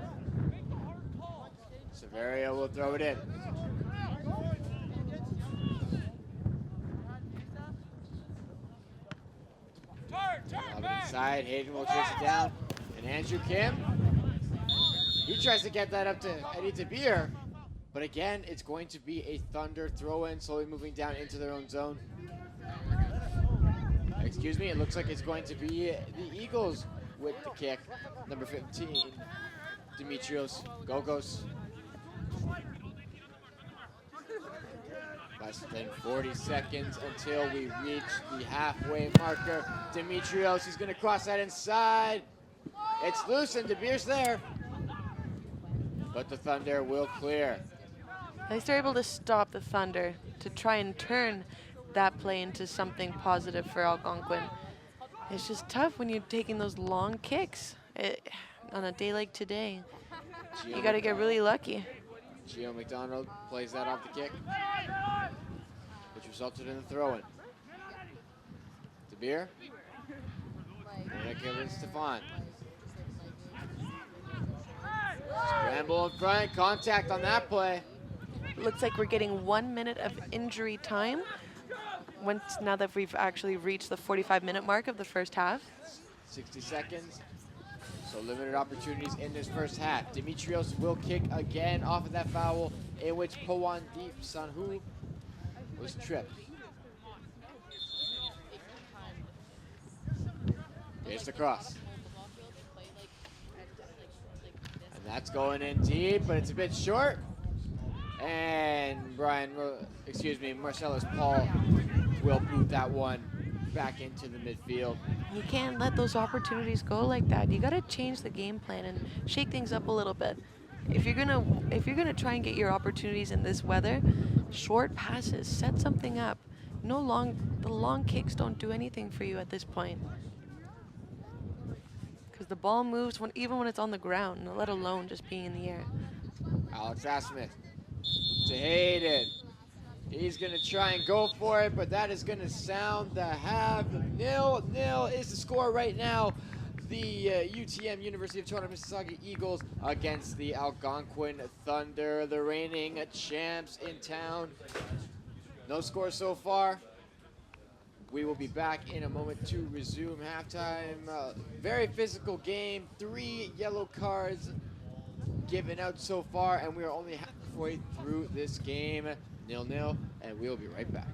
Saverio will throw it in. Inside, Hayden will chase it down. And Andrew Kim, he tries to get that up to Eddie DeBeer. But again, it's going to be a Thunder throw-in, slowly moving down into their own zone. Excuse me, it looks like it's going to be the Eagles with the kick. Number 15, Dimitrios Gogos. Less than 40 seconds until we reach the halfway marker. Dimitrios, he's gonna cross that inside. It's loose and DeBeer's there. But the Thunder will clear. At least they're able to stop the Thunder to try and turn that play into something positive for Algonquin. It's just tough when you're taking those long kicks on a day like today. You got to get really lucky. Gio McDonald plays that off the kick, which resulted in the throw-in. DeBeer. And it gives Stefan. Scramble in front, contact on that play. Looks like we're getting 1 minute of injury time now that we've actually reached the 45-minute mark of the first half. 60 seconds. So limited opportunities in this first half. Dimitrios will kick again off of that foul in which Pawan Deep Sanhu was tripped. Here's the cross. And that's going in deep, but it's a bit short. And Marcellus Paul will boot that one back into the midfield. You can't let those opportunities go like that. You got to change the game plan and shake things up a little bit. If you're gonna try and get your opportunities in this weather, short passes, set something up. The long kicks don't do anything for you at this point. Because the ball moves even when it's on the ground, let alone just being in the air. Alex Asmith to Hayden. He's gonna try and go for it, but that is gonna sound the half. 0-0 is the score right now. The UTM, University of Toronto Mississauga Eagles against the Algonquin Thunder, the reigning champs in town. No score so far. We will be back in a moment to resume halftime. Very physical game, 3 yellow cards given out so far, and we are only halfway through this game. 0-0, and we'll be right back.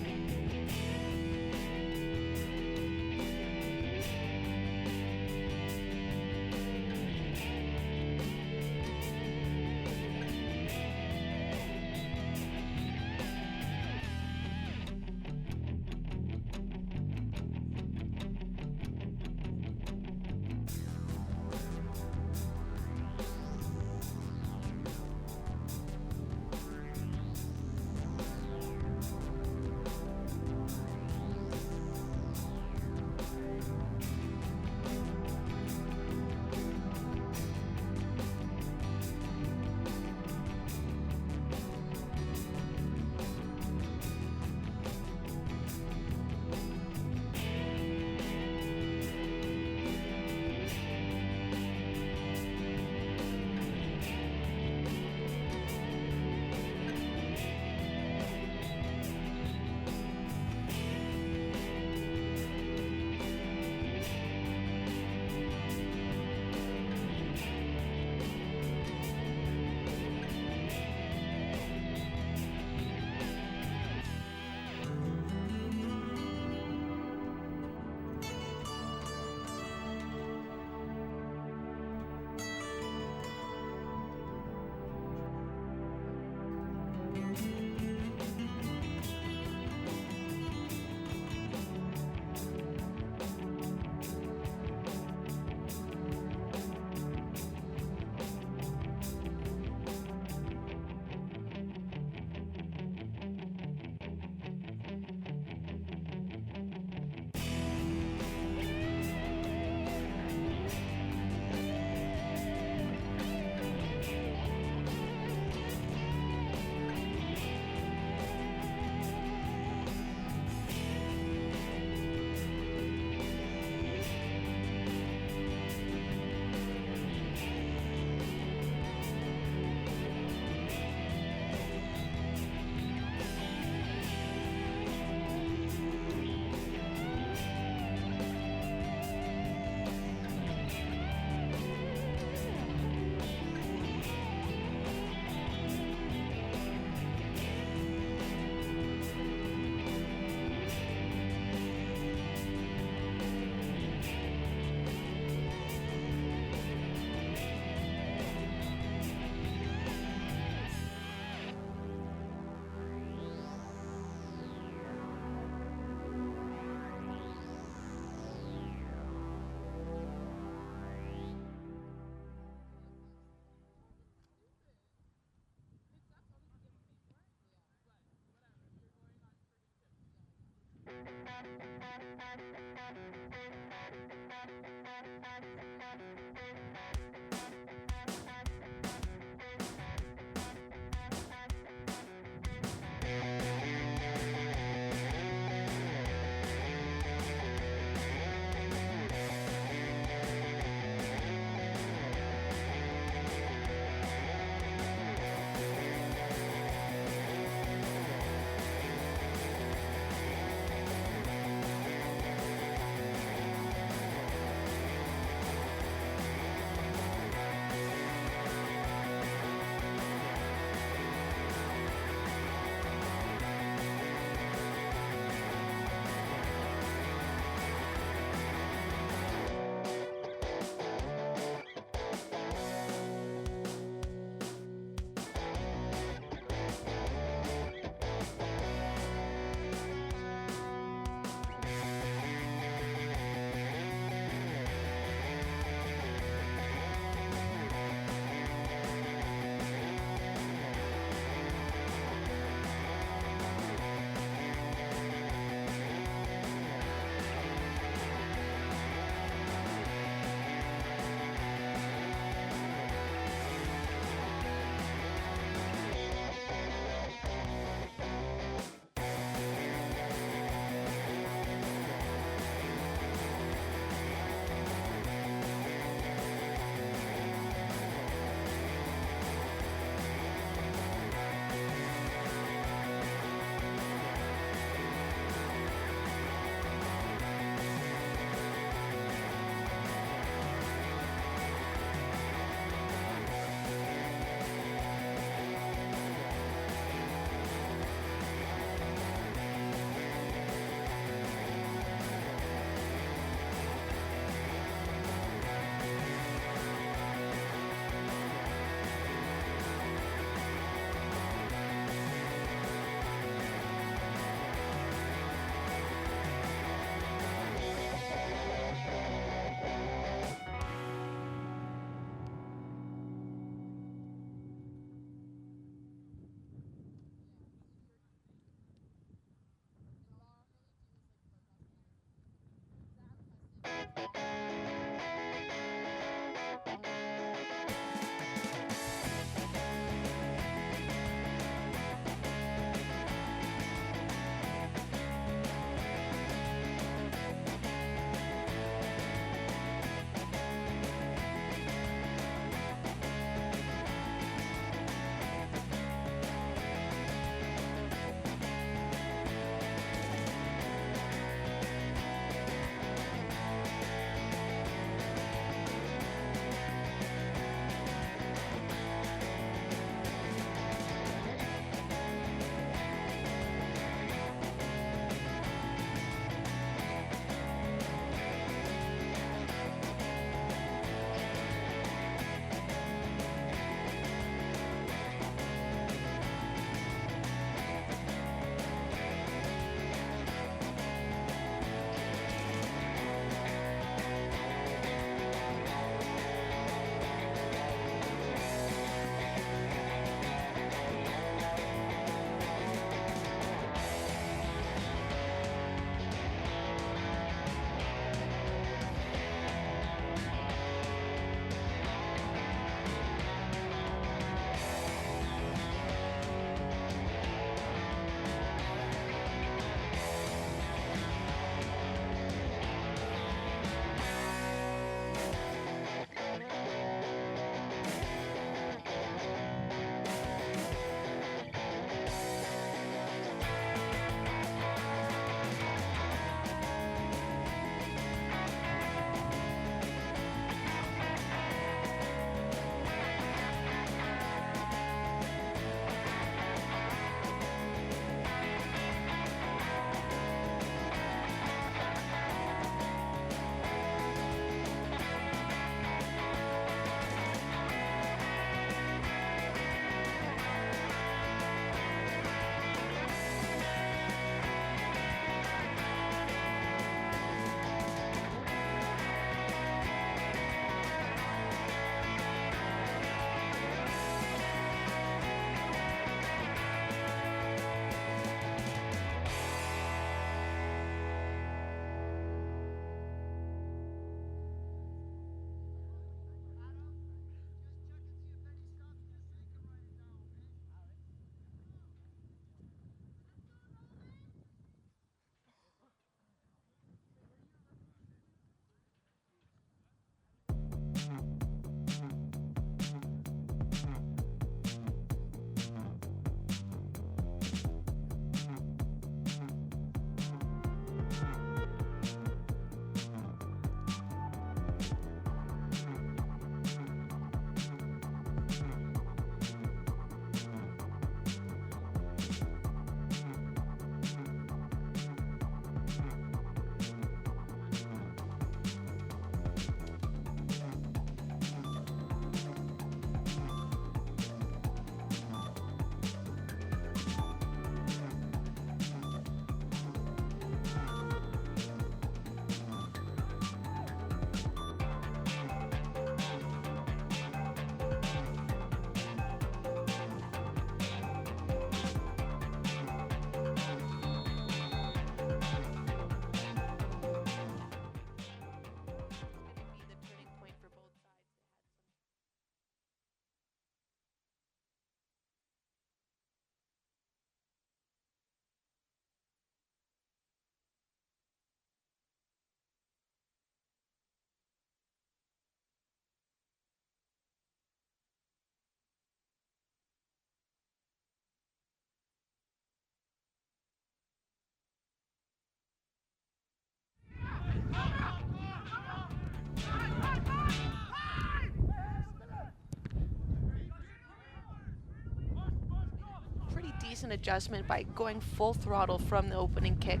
decent adjustment by going full throttle from the opening kick.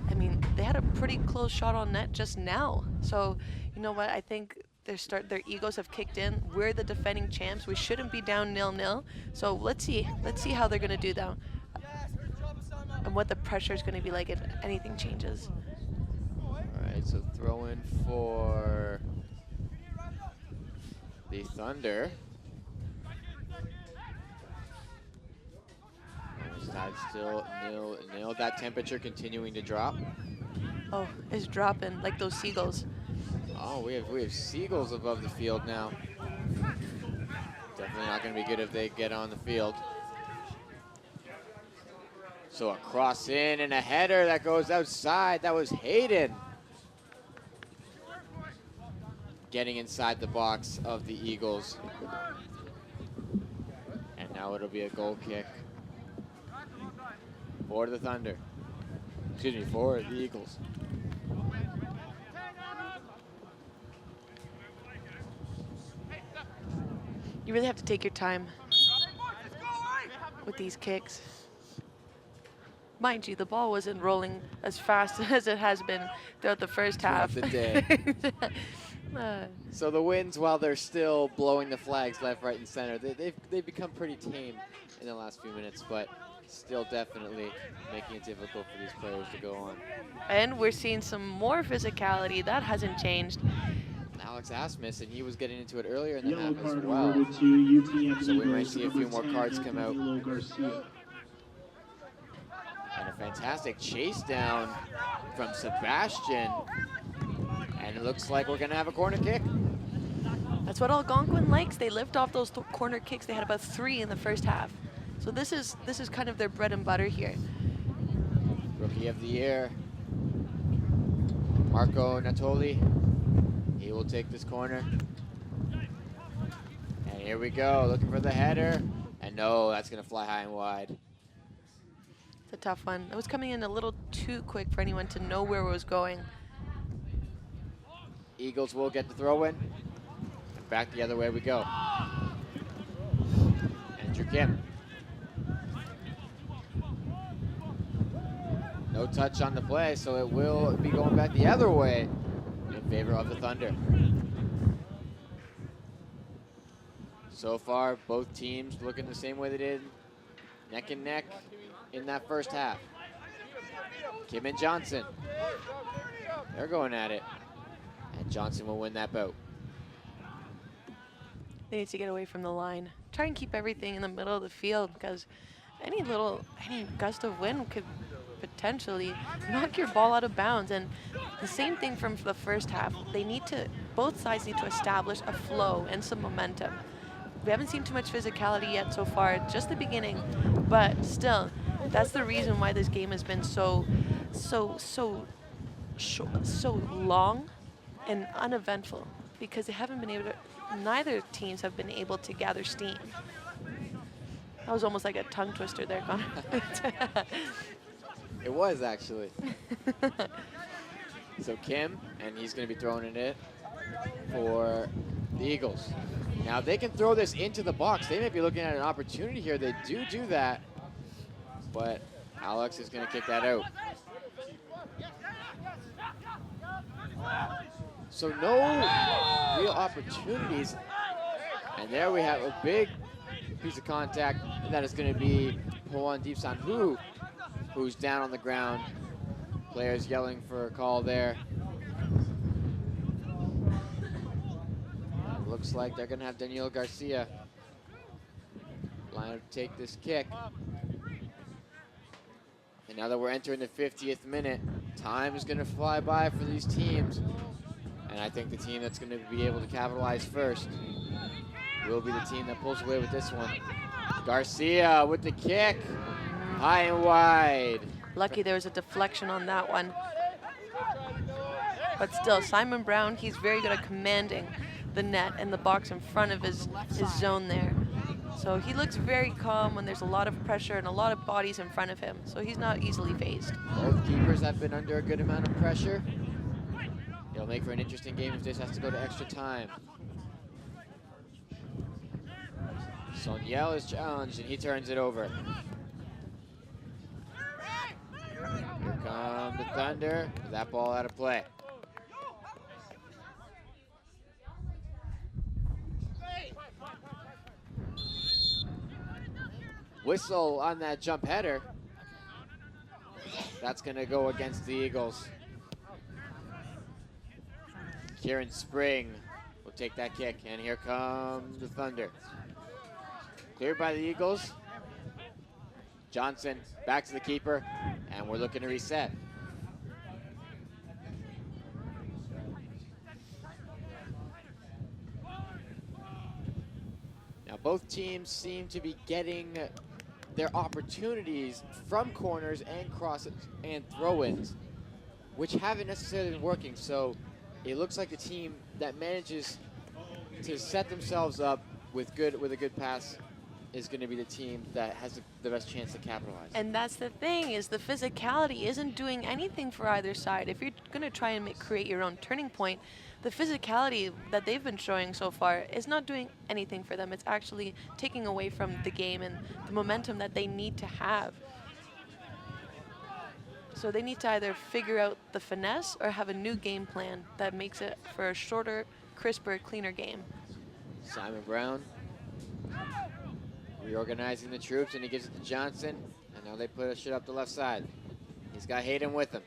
I mean, they had a pretty close shot on net just now. So, you know what? I think their egos have kicked in. We're the defending champs. We shouldn't be down 0-0. So let's see how they're gonna do though, and what the pressure is gonna be like if anything changes. All right, so throw in for the Thunder. Side still 0-0. That temperature continuing to drop. Oh, it's dropping like those seagulls. Oh, we have seagulls above the field now. Definitely not going to be good if they get on the field. So a cross in and a header that goes outside. That was Hayden getting inside the box of the Eagles. And now it'll be a goal kick for the Thunder. Excuse me, for the Eagles. You really have to take your time with these kicks. Mind you, the ball wasn't rolling as fast as it has been throughout the first half. Throughout the day. So the winds, while they're still blowing the flags left, right, and center, they've become pretty tame in the last few minutes, but still definitely making it difficult for these players to go on. And we're seeing some more physicality. That hasn't changed. Alex Asmus, and he was getting into it earlier in the Yellow half as card well. awarded to UTM So we might Eagles, see a few number more 10, cards come out. Danilo Garcia. And a fantastic chase down from Sebastian. And it looks like we're going to have a corner kick. That's what Algonquin likes. They lived off those corner kicks. They had about 3 in the first half. So this is kind of their bread and butter here. Rookie of the year, Marco Natoli. He will take this corner. And here we go, looking for the header. And no, that's going to fly high and wide. It's a tough one. It was coming in a little too quick for anyone to know where it was going. Eagles will get the throw in. And back the other way we go. Andrew Kim. No touch on the play, so it will be going back the other way in favor of the Thunder. So far, both teams looking the same way they did, neck and neck in that first half. Kim and Johnson, they're going at it. And Johnson will win that bout. They need to get away from the line. Try and keep everything in the middle of the field, because any gust of wind could potentially knock your ball out of bounds. And the same thing from the first half. Both sides need to establish a flow and some momentum. We haven't seen too much physicality yet so far, just the beginning, but still, that's the reason why this game has been so long and uneventful, because neither teams have been able to gather steam. That was almost like a tongue twister there, Connor. It was actually. So Kim, and he's going to be throwing it for the Eagles. Now they can throw this into the box. They may be looking at an opportunity here. They do that, but Alex is going to kick that out. So no real opportunities. And there we have a big piece of contact, and that is going to be Hwan Deepsan, who's down on the ground. Players yelling for a call there. And it looks like they're going to have Danilo Garcia line up to take this kick. And now that we're entering the 50th minute, time is going to fly by for these teams. And I think the team that's going to be able to capitalize first will be the team that pulls away with this one. Garcia with the kick, high and wide. Lucky there was a deflection on that one. But still, Simon Brown, he's very good at commanding the net and the box in front of his zone there. So he looks very calm when there's a lot of pressure and a lot of bodies in front of him. So he's not easily phased. Both keepers have been under a good amount of pressure. It'll make for an interesting game if this has to go to extra time. Soniel is challenged and he turns it over. come the Thunder. That ball out of play. Whistle on that jump header. That's going to go against the Eagles. Kieran Spring will take that kick, and here come the Thunder. Cleared by the Eagles. Johnson back to the keeper, and we're looking to reset. Now both teams seem to be getting their opportunities from corners and crosses and throw-ins, which haven't necessarily been working. So it looks like the team that manages to set themselves up with a good pass is going to be the team that has the best chance to capitalize. And that's the thing, is the physicality isn't doing anything for either side. If you're going to try and create your own turning point, the physicality that they've been showing so far is not doing anything for them. It's actually taking away from the game and the momentum that they need to have. So they need to either figure out the finesse or have a new game plan that makes it for a shorter, crisper, cleaner game. Simon Brown reorganizing the troops, and he gives it to Johnson, and now they push it up the left side. He's got Hayden with him.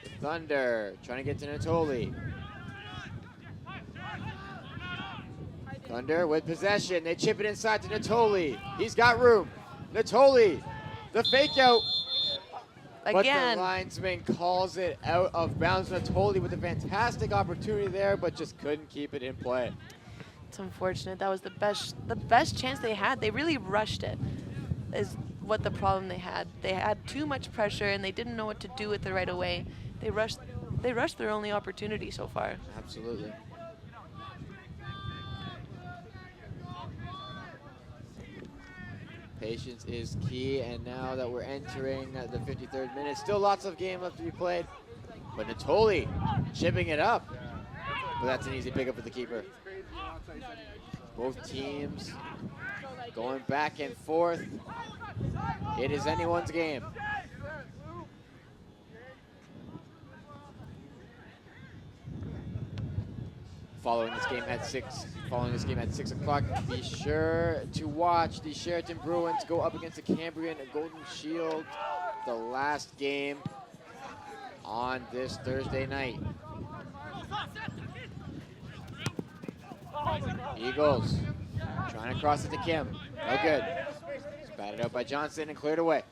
The Thunder trying to get to Natoli. Thunder with possession. They chip it inside to Natoli. He's got room. Natoli, the fake out. Again. But the linesman calls it out of bounds. Natoli with a fantastic opportunity there, but just couldn't keep it in play. It's unfortunate. That was the best chance they had. They really rushed it, is what the problem they had. They had too much pressure, and they didn't know what to do with it right away. They rushed their only opportunity so far. Absolutely. Patience is key, and now that we're entering the 53rd minute, still lots of game left to be played. But Natoli chipping it up. But that's an easy pickup for the keeper. Both teams going back and forth. It is anyone's game. Following this game at 6 o'clock, be sure to watch the Sheraton Bruins go up against the Cambrian Golden Shield, the last game on this Thursday night. Eagles trying to cross it to Kim. No good. It's batted out by Johnson and cleared away.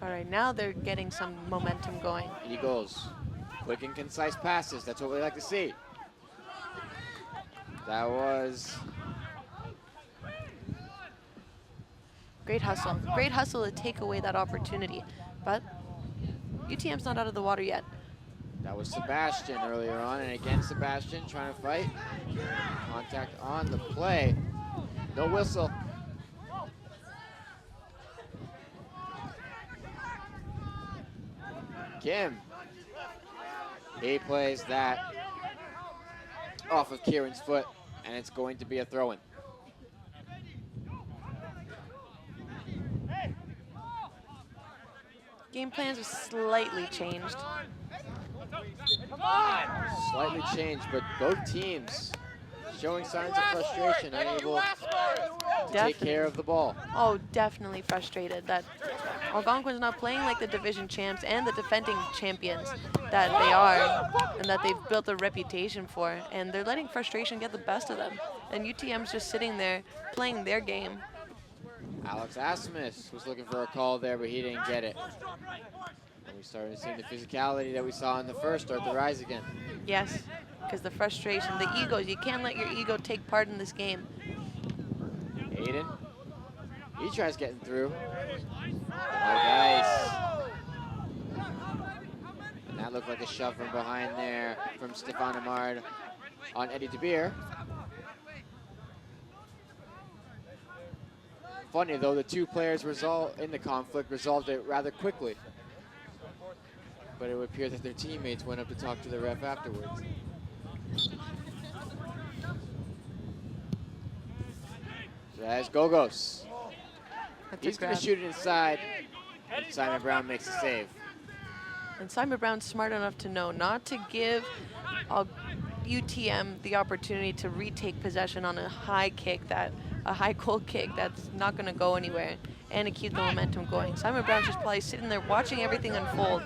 All right, now they're getting some momentum going. Eagles, quick and concise passes. That's what we like to see. That was great hustle. Great hustle to take away that opportunity. But UTM's not out of the water yet. That was Sebastian earlier on, and again Sebastian trying to fight. Contact on the play. No whistle. Kim. He plays that off of Kieran's foot, and it's going to be a throw-in. Game plans are slightly changed. Slightly changed, but both teams showing signs of frustration, unable to take care of the ball. Oh, definitely frustrated that Algonquin's not playing like the division champs and the defending champions that they are and that they've built a reputation for. And they're letting frustration get the best of them. And UTM's just sitting there playing their game. Alex Asmus was looking for a call there, but he didn't get it. And we started seeing the physicality that we saw in the first start to rise again. Yes, because the frustration, the egos, you can't let your ego take part in this game. Aiden, he tries getting through. Nice. And that looked like a shove from behind there from Stefan Amard on Eddie DeBeer. Funny though, the two players in the conflict resolved it rather quickly. But it would appear that their teammates went up to talk to the ref afterwards. So that's Gogos. He's going to shoot it inside. And Simon Brown makes a save. And Simon Brown's smart enough to know not to give UTM the opportunity to retake possession on a high goal kick that's not going to go anywhere, and to keep the momentum going. Simon Brown's just probably sitting there watching everything unfold,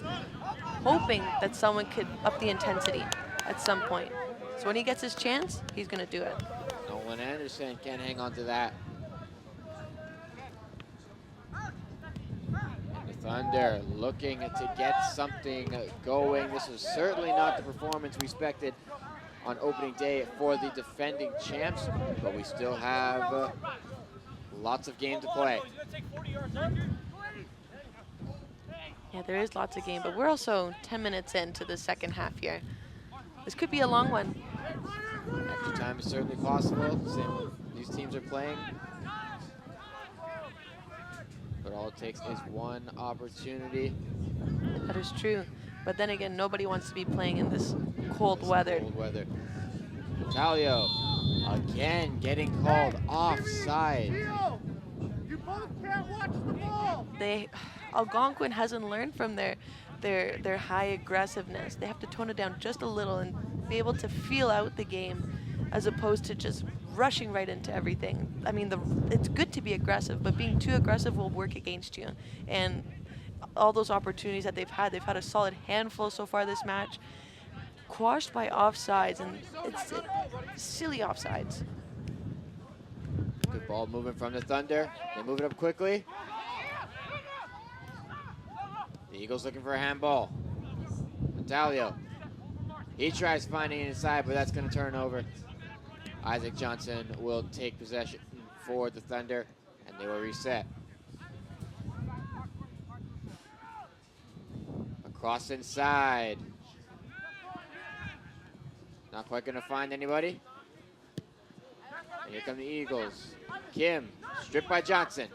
hoping that someone could up the intensity at some point. So when he gets his chance, he's going to do it. Nolan Anderson can't hang on to that. Thunder looking to get something going. This was certainly not the performance we expected on opening day for the defending champs, but we still have lots of game to play. Yeah, there is lots of game, but we're also 10 minutes into the second half here. This could be a long one. Extra time is certainly possible. Same these teams are playing. But all it takes is one opportunity. That is true. But then again, nobody wants to be playing in this cold weather. Cold weather. Talio again getting called offside. You both can't watch the ball. Algonquin hasn't learned from their high aggressiveness. They have to tone it down just a little and be able to feel out the game, as opposed to just rushing right into everything. I mean, it's good to be aggressive, but being too aggressive will work against you. And all those opportunities that they've had a solid handful so far this match, quashed by offsides, and it's silly offsides. Good ball moving from the Thunder. They move it up quickly. The Eagles looking for a handball. Talio. He tries finding it inside, but that's going to turn over. Isaac Johnson will take possession for the Thunder, and they will reset. Across inside. Not quite going to find anybody. And here come the Eagles. Kim, stripped by Johnson.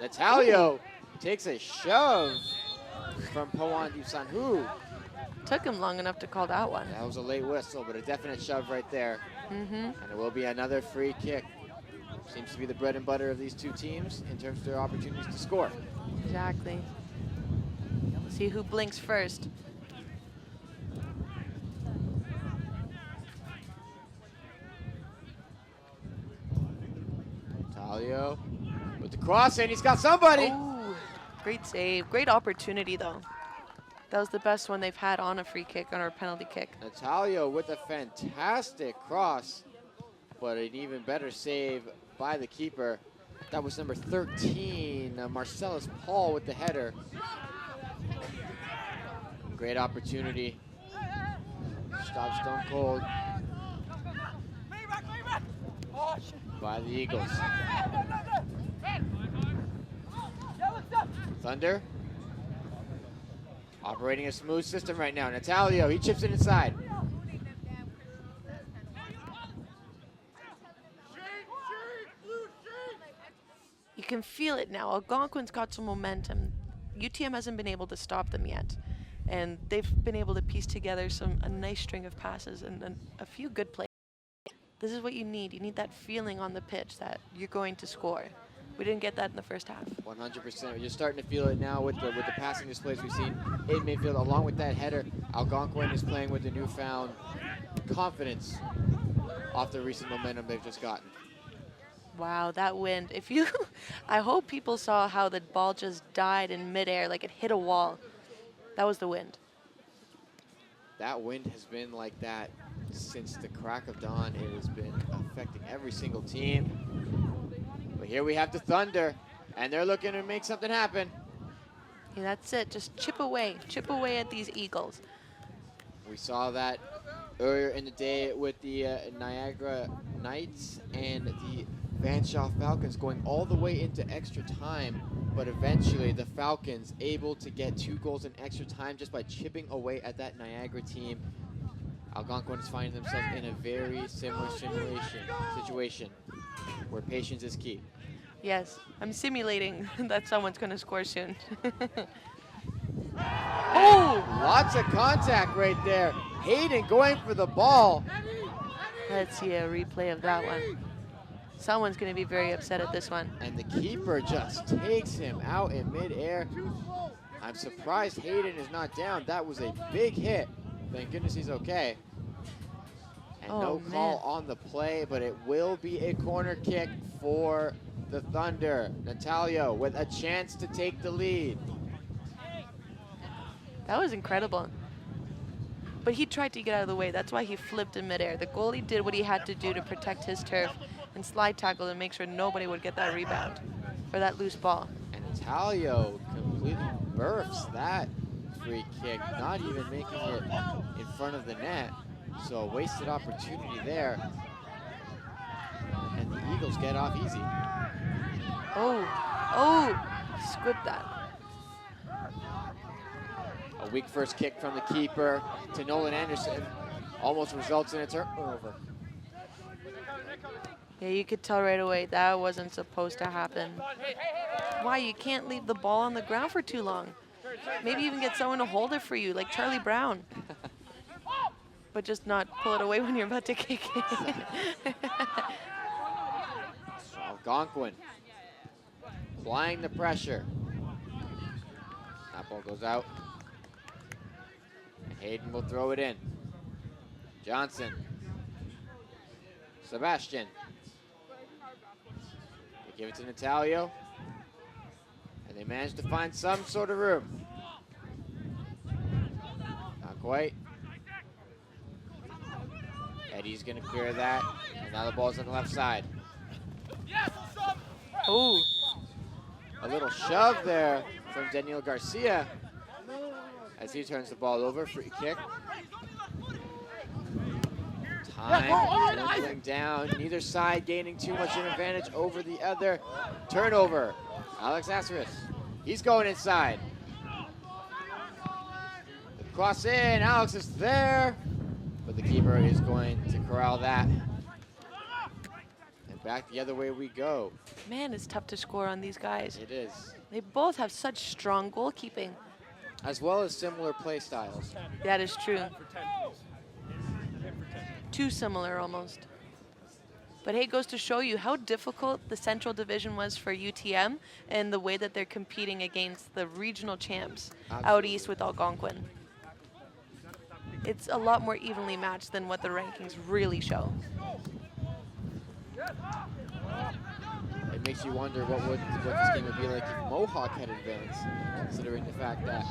Natalio takes a shove from Pawan Dusanhu. Took him long enough to call that one. That was a late whistle, but a definite shove right there. Mm-hmm. And it will be another free kick. Seems to be the bread and butter of these two teams in terms of their opportunities to score. Exactly. We'll see who blinks first. Talio with the cross, and he's got somebody. Ooh, great save. Great opportunity, though. That was the best one they've had on a free kick, on a penalty kick. Natalio with a fantastic cross, but an even better save by the keeper. That was number 13, Marcellus Paul with the header. Great opportunity. Stop stone cold by the Eagles. Thunder operating a smooth system right now. Natalio, he chips it inside. You can feel it now. Algonquin's got some momentum. UTM hasn't been able to stop them yet. And they've been able to piece together a nice string of passes and a few good plays. This is what you need. You need that feeling on the pitch that you're going to score. We didn't get that in the first half. 100%. You're starting to feel it now with the passing displays we've seen in midfield. Along with that header, Algonquin is playing with the newfound confidence off the recent momentum they've just gotten. Wow, that wind. I hope people saw how the ball just died in midair, like it hit a wall. That was the wind. That wind has been like that since the crack of dawn. It has been affecting every single team. But here we have the Thunder, and they're looking to make something happen. Yeah, that's it. Just chip away at these Eagles. We saw that earlier in the day with the Niagara Knights and the Vanshaw Falcons going all the way into extra time, but eventually the Falcons able to get 2 goals in extra time just by chipping away at that Niagara team. Algonquin is finding themselves in a very similar situation where patience is key. Yes, I'm simulating that someone's going to score soon. Oh! Lots of contact right there. Hayden going for the ball. Let's see a replay of that one. Someone's going to be very upset at this one. And the keeper just takes him out in midair. I'm surprised Hayden is not down. That was a big hit. Thank goodness he's okay. And no call on the play, but it will be a corner kick for the Thunder. Natalio with a chance to take the lead. That was incredible. But he tried to get out of the way. That's why he flipped in midair. The goalie did what he had to do to protect his turf and slide tackle and make sure nobody would get that rebound or that loose ball. And Natalio completely bursts that free kick, not even making it in front of the net. So a wasted opportunity there. And the Eagles get off easy. Squib that. A weak first kick from the keeper to Nolan Anderson almost results in a turnover. Yeah, you could tell right away that wasn't supposed to happen. Why, you can't leave the ball on the ground for too long. Maybe even get someone to hold it for you, like Charlie Brown. But just not pull it away when you're about to kick it. Algonquin applying the pressure. That ball goes out. Hayden will throw it in. Johnson. Sebastian. They give it to Natalio. And they manage to find some sort of room. Not quite. Eddie's going to clear that. And now the ball's on the left side. Oh. A little shove there from Daniel Garcia as he turns the ball over. Free kick. Time dwindling down. Neither side gaining too much of an advantage over the other. Turnover. Alex Asaris. He's going inside. The cross in. Alex is there. But the keeper is going to corral that. And back the other way we go. Man, it's tough to score on these guys. It is. They both have such strong goalkeeping. As well as similar play styles. That is true. Too similar almost. But hey, it goes to show you how difficult the Central Division was for UTM and the way that they're competing against the regional champs out east with Algonquin. It's a lot more evenly matched than what the rankings really show. It makes you wonder what this game would be like if Mohawk had advanced, considering the fact that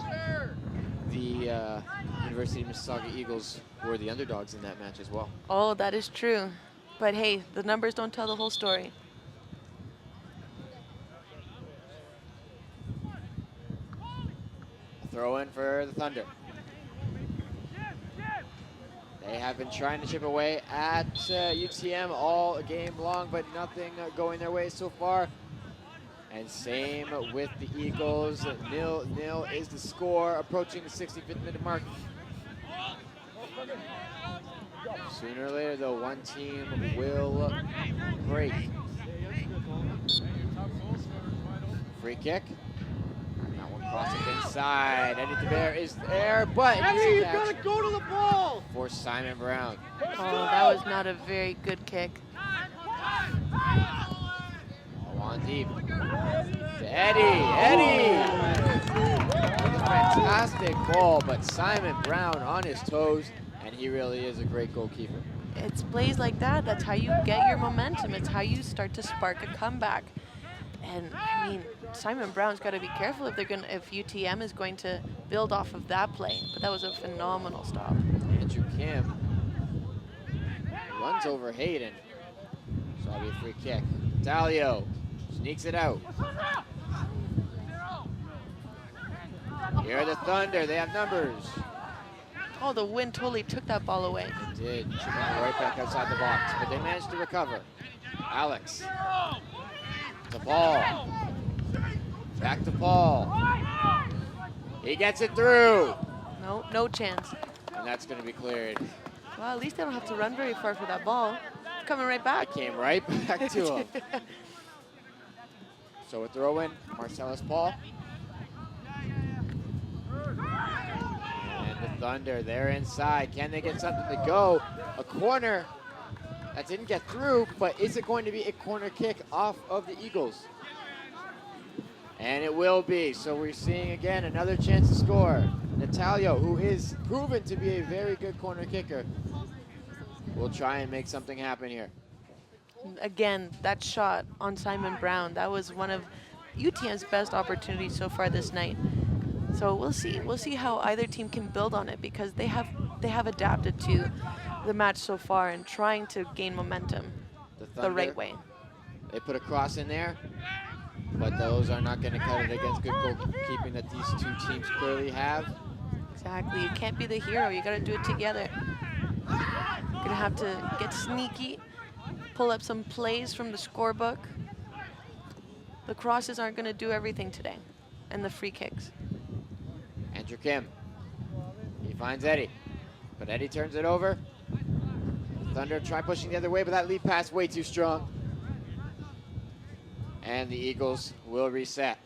the University of Mississauga Eagles were the underdogs in that match as well. Oh, that is true. But hey, the numbers don't tell the whole story. Throw in for the Thunder. They have been trying to chip away at UTM all game long, but nothing going their way so far. And same with the Eagles. 0-0 is the score, approaching the 65th minute mark. Sooner or later, though, one team will break. Free kick. That one crossing inside. Eddie DeBear is there, but Eddie, you gotta go to the ball! For Simon Brown. Oh, that was not a very good kick. On deep. To Eddie. With a fantastic ball, but Simon Brown on his toes, and he really is a great goalkeeper. It's plays like that. That's how you get your momentum. It's how you start to spark a comeback. And I mean, Simon Brown's got to be careful if UTM is going to build off of that play. But that was a phenomenal stop. Andrew Kim runs over Hayden. So that'll be a free kick. Dalio sneaks it out. Here are the Thunder. They have numbers. Oh, the wind totally took that ball away. It did. Chipping it right back outside the box. But they managed to recover. Alex. To Paul. Back to Paul. He gets it through. No chance. And that's going to be cleared. Well, at least they don't have to run very far for that ball. It's coming right back. It came right back to him. So a throw in, Marcellus Paul. Thunder, they're inside. Can they get something to go? A corner that didn't get through, but is it going to be a corner kick off of the Eagles? And it will be. So we're seeing again another chance to score. Natalia, who is proven to be a very good corner kicker, will try and make something happen here. Again, that shot on Simon Brown, that was one of UTM's best opportunities so far this night. So we'll see. We'll see how either team can build on it, because they have adapted to the match so far and trying to gain momentum the right way. They put a cross in there, but those are not going to cut it against good goalkeeping that these two teams clearly have. Exactly. You can't be the hero. You got to do it together. You're going to have to get sneaky, pull up some plays from the scorebook. The crosses aren't going to do everything today, and the free kicks. Andrew Kim. He finds Eddie, but Eddie turns it over. Thunder try pushing the other way, but that lead pass way too strong. And the Eagles will reset.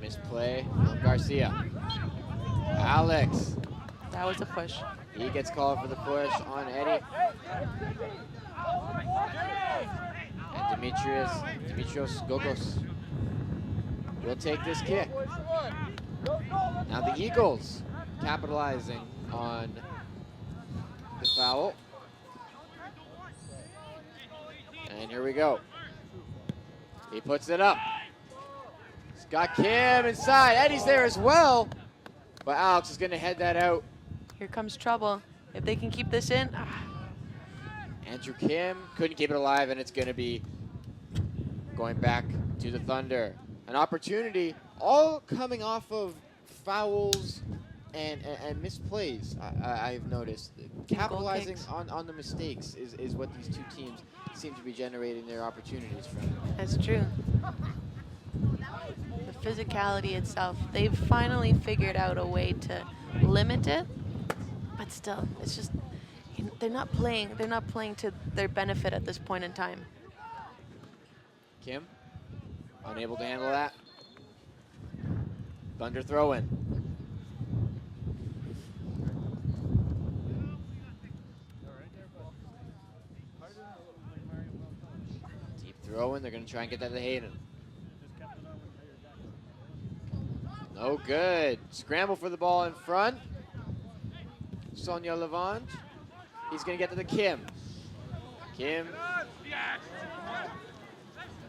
Misplay from Garcia. Alex. That was a push. He gets called for the push on Eddie. And Dimitrios Gogos will take this kick. Now the Eagles capitalizing on the foul. And here we go. He puts it up. He's got Kim inside. Eddie's there as well. But Alex is going to head that out. Here comes trouble. If they can keep this in. Andrew Kim couldn't keep it alive, and it's going to be going back to the Thunder. An opportunity, all coming off of fouls and misplays, I've noticed. Capitalizing on the mistakes is what these two teams seem to be generating their opportunities from. That's true. The physicality itself, they've finally figured out a way to limit it, but still, it's just, they're not playing to their benefit at this point in time. Kim, unable to handle that. Thunder throw in. Deep throw in, they're going to try and get that to Hayden. No good. Scramble for the ball in front. Sonia Levant. He's going to get to the Kim. Kim.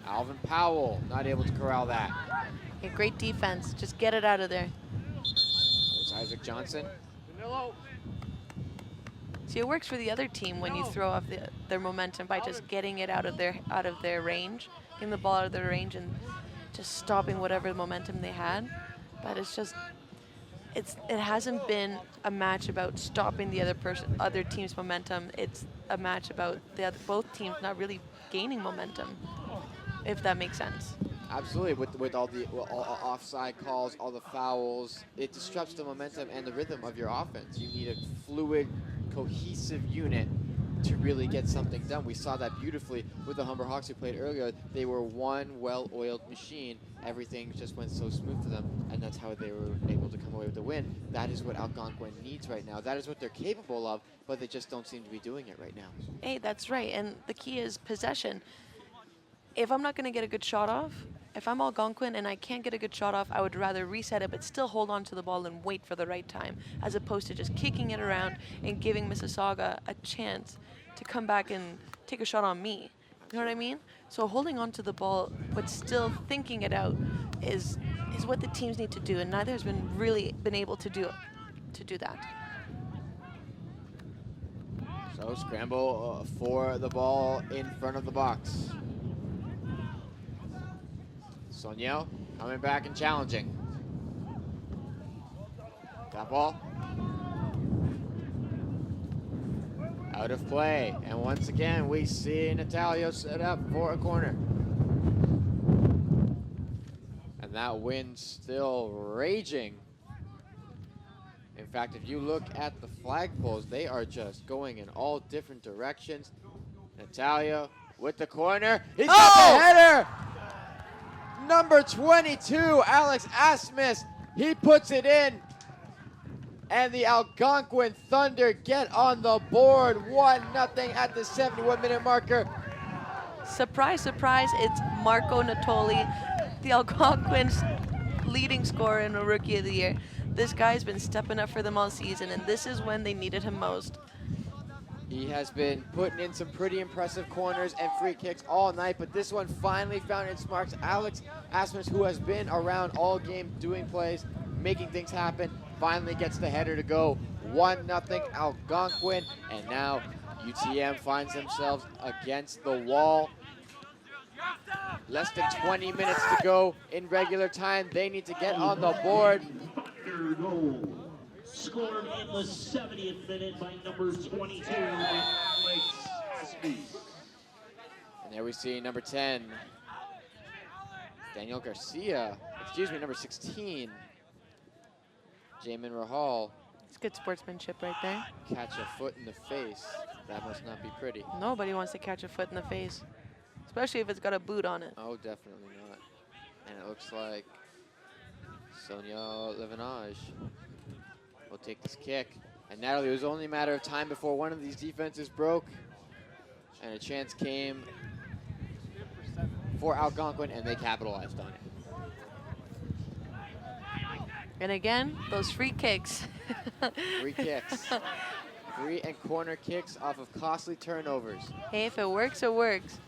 Alvin Powell not able to corral that. Okay, great defense. Just get it out of there. There's Isaac Johnson. See, it works for the other team when you throw off their momentum by just getting it out of their range, getting the ball out of their range, and just stopping whatever momentum they had. But it's just, it hasn't been a match about stopping the other team's momentum. It's a match about both teams not really gaining momentum, if that makes sense. Absolutely, with all the offside calls, all the fouls, it disrupts the momentum and the rhythm of your offense. You need a fluid, cohesive unit to really get something done. We saw that beautifully with the Humber Hawks who played earlier. They were one well-oiled machine. Everything just went so smooth for them, and that's how they were able to come away with the win. That is what Algonquin needs right now. That is what they're capable of, but they just don't seem to be doing it right now. Hey, that's right, and the key is possession. If I'm not going to get a good shot off, if I'm Algonquin and I can't get a good shot off, I would rather reset it but still hold on to the ball and wait for the right time, as opposed to just kicking it around and giving Mississauga a chance to come back and take a shot on me. You know what I mean? So holding on to the ball but still thinking it out is what the teams need to do, and neither has been able to do that. So scramble for the ball in front of the box. Soniel coming back and challenging. That ball out of play. And once again, we see Natalia set up for a corner. And that wind still raging. In fact, if you look at the flagpoles, they are just going in all different directions. Natalia with the corner. He's got the header! Number 22, Alex Asmus, he puts it in. And the Algonquin Thunder get on the board, 1-0 at the 71-minute marker. Surprise, surprise, it's Marco Natoli, the Algonquin's leading scorer and a Rookie of the Year. This guy's been stepping up for them all season, and this is when they needed him most. He has been putting in some pretty impressive corners and free kicks all night, but this one finally found its marks. Alex Asmus, who has been around all game doing plays, making things happen, finally gets the header to go. 1-0 Algonquin, and now UTM finds themselves against the wall. Less than 20 minutes to go in regular time. They need to get on the board. Thunder goal. Scored in the 70th minute by number 22, Alex Asmus. And there we see number 10, Daniel Garcia. Excuse me, number 16, Jamin Rahal. It's good sportsmanship right there. Catch a foot in the face. That must not be pretty. Nobody wants to catch a foot in the face, especially if it's got a boot on it. Oh, definitely not. And it looks like Sonia Levinage will take this kick. And Natalie, it was only a matter of time before one of these defenses broke, and a chance came for Algonquin, and they capitalized on it. And again, those free kicks. Free kicks. Free and corner kicks off of costly turnovers. Hey, if it works, it works.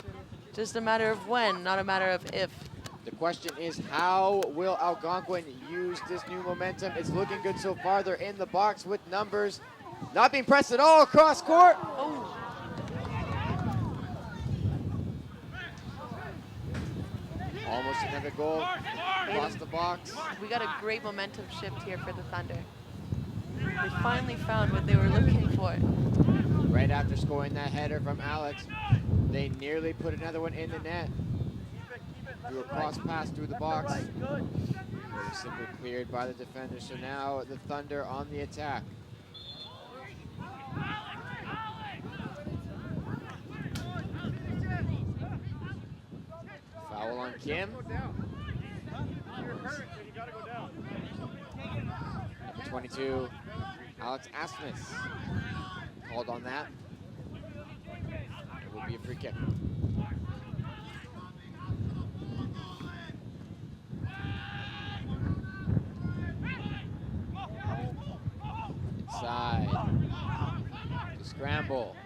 Just a matter of when, not a matter of if. The question is, how will Algonquin use this new momentum? It's looking good so far. They're in the box with numbers. Not being pressed at all across court. Oh. Almost another goal. Lost the box. We got a great momentum shift here for the Thunder. They finally found what they were looking for. Right after scoring that header from Alex, they nearly put another one in the net. Through a cross pass through the box. It was simply cleared by the defender. So now the Thunder on the attack. Foul on Kim. 22, Alex Asmus called on that. It will be a free kick. Inside. To scramble.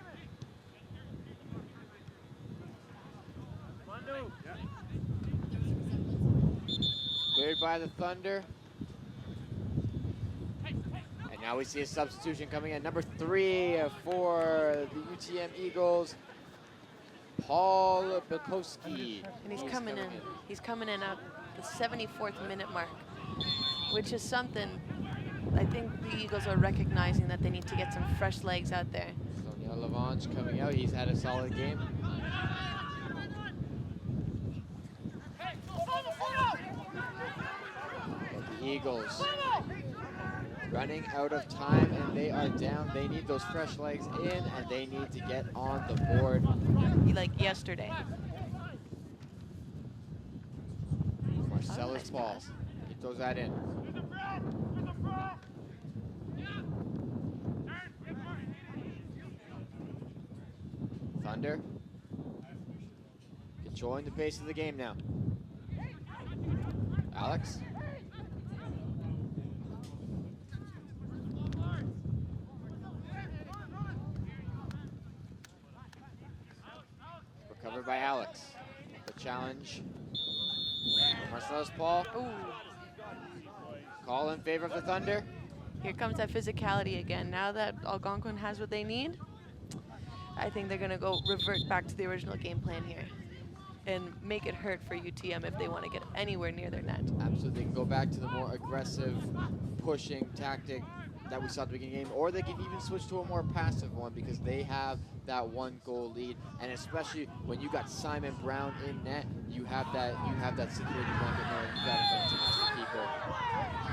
Cleared by the Thunder. And now we see a substitution coming in. Number 3 for the UTM Eagles, Paul Bukowski. And he's coming in. He's coming in at the 74th minute mark, which is something I think the Eagles are recognizing, that they need to get some fresh legs out there. Sonia Lavange coming out. He's had a solid game. The Eagles running out of time, and they are down. They need those fresh legs in, and they need to get on the board. Like yesterday. Marcellus ball. He throws that in. Thunder controlling the pace of the game now. Alex. Recovered by Alex. The challenge. Marcellus Paul. Ooh. Call in favor of the Thunder. Here comes that physicality again. Now that Algonquin has what they need, I think they're going to go revert back to the original game plan here and make it hurt for UTM if they want to get anywhere near their net. Absolutely, they can go back to the more aggressive, pushing tactic that we saw at the beginning of the game, or they can even switch to a more passive one because they have that 1-goal lead. And especially when you got Simon Brown in net, you have that security blanket there. You got a fantastic keeper.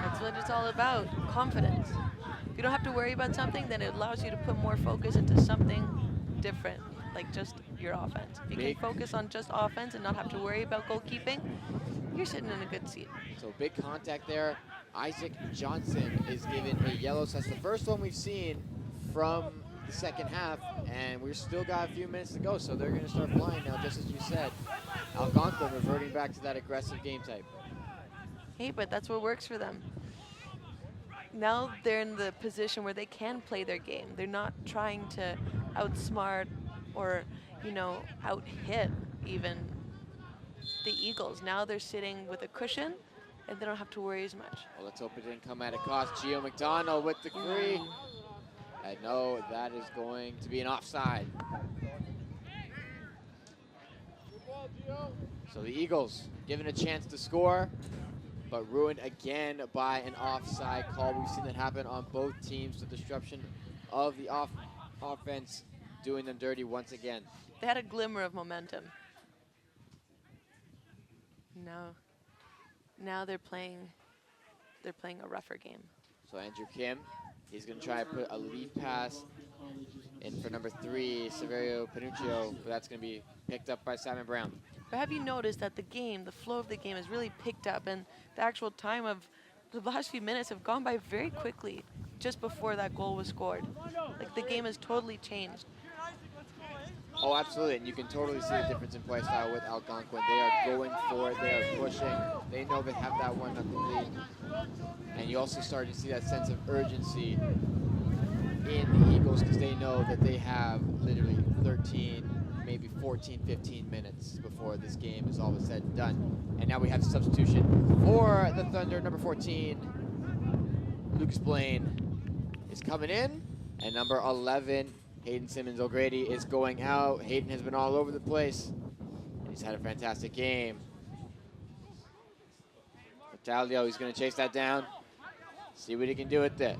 That's what it's all about, confidence. If you don't have to worry about something, then it allows you to put more focus into something different, like just your offense. If you can focus on just offense and not have to worry about goalkeeping, you're sitting in a good seat. So big contact there. Isaac Johnson is given a yellow. So that's the first one we've seen from the second half, and we've still got a few minutes to go, so they're going to start flying now, just as you said. Algonquin reverting back to that aggressive game type. Hey, but that's what works for them. Now they're in the position where they can play their game. They're not trying to outsmart or, you know, out-hit even the Eagles. Now they're sitting with a cushion, and they don't have to worry as much. Well, let's hope it didn't come at a cost. Gio McDonald with the three. And no, that is going to be an offside. So the Eagles given a chance to score, but ruined again by an offside call. We've seen that happen on both teams. The disruption of the offense doing them dirty once again. They had a glimmer of momentum. Now they're playing a rougher game. So Andrew Kim, he's going to try to put a lead pass in for number 3, Severio Panuccio, but that's going to be picked up by Simon Brown. But have you noticed that the flow of the game has really picked up, and the actual time of the last few minutes have gone by very quickly just before that goal was scored. Like, the game has totally changed. Oh, absolutely, and you can totally see the difference in play style with Algonquin. They are going for it, they are pushing. They know they have that 1-0 lead. And you also start to see that sense of urgency in the Eagles because they know that they have literally 13, maybe 14, 15 minutes before this game is all said and done. And now we have substitution for the Thunder. Number 14, Lucas Blaine is coming in, and number 11, Hayden Simmons O'Grady, is going out. Hayden has been all over the place, and he's had a fantastic game. Vitalio, he's going to chase that down, see what he can do with it.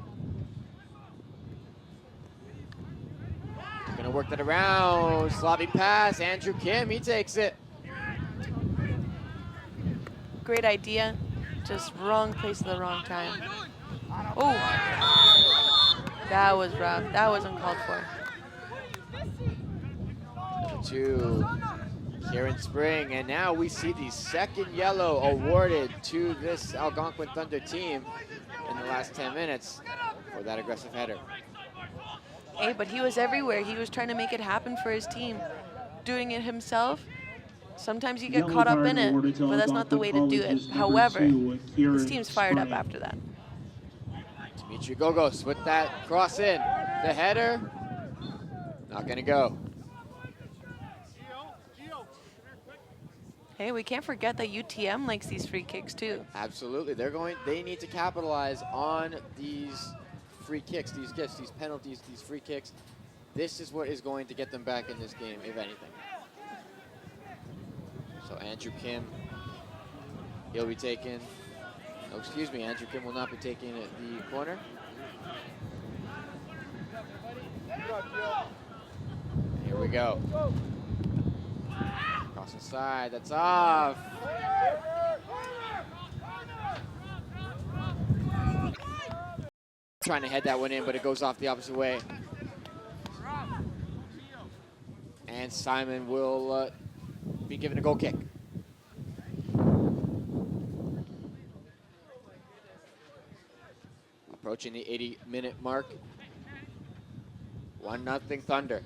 Going to work that around. Sloppy pass. Andrew Kim, he takes it. Great idea, just wrong place at the wrong time. Oh, that was rough. That was uncalled for. To Kieran Spring, and now we see the second yellow awarded to this Algonquin Thunder team in the last 10 minutes for that aggressive header. Hey, but he was everywhere. He was trying to make it happen for his team. Doing it himself, sometimes you get caught up in it, but that's not the way to do it. However, his team's fired up after that. Dimitri Gogos with that cross in. The header, not gonna go. Hey, we can't forget that UTM likes these free kicks too. Absolutely, they need to capitalize on these free kicks, these gifts, these penalties, these free kicks. This is what is going to get them back in this game, if anything. So Andrew Kim, he'll be taking, no, excuse me, Andrew Kim will not be taking the corner. Here we go. Cross the side, that's off. Trying to head that one in, but it goes off the opposite way. And Simon will be given a goal kick. Approaching the 80-minute mark. 1-0 Thunder.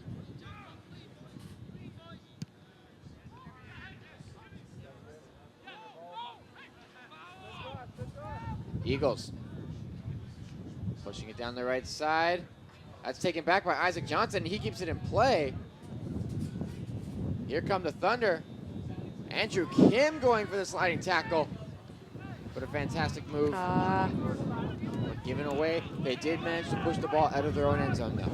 Eagles pushing it down the right side. That's taken back by Isaac Johnson. He keeps it in play. Here come the Thunder. Andrew Kim going for the sliding tackle. But a fantastic move. But given away, they did manage to push the ball out of their own end zone though.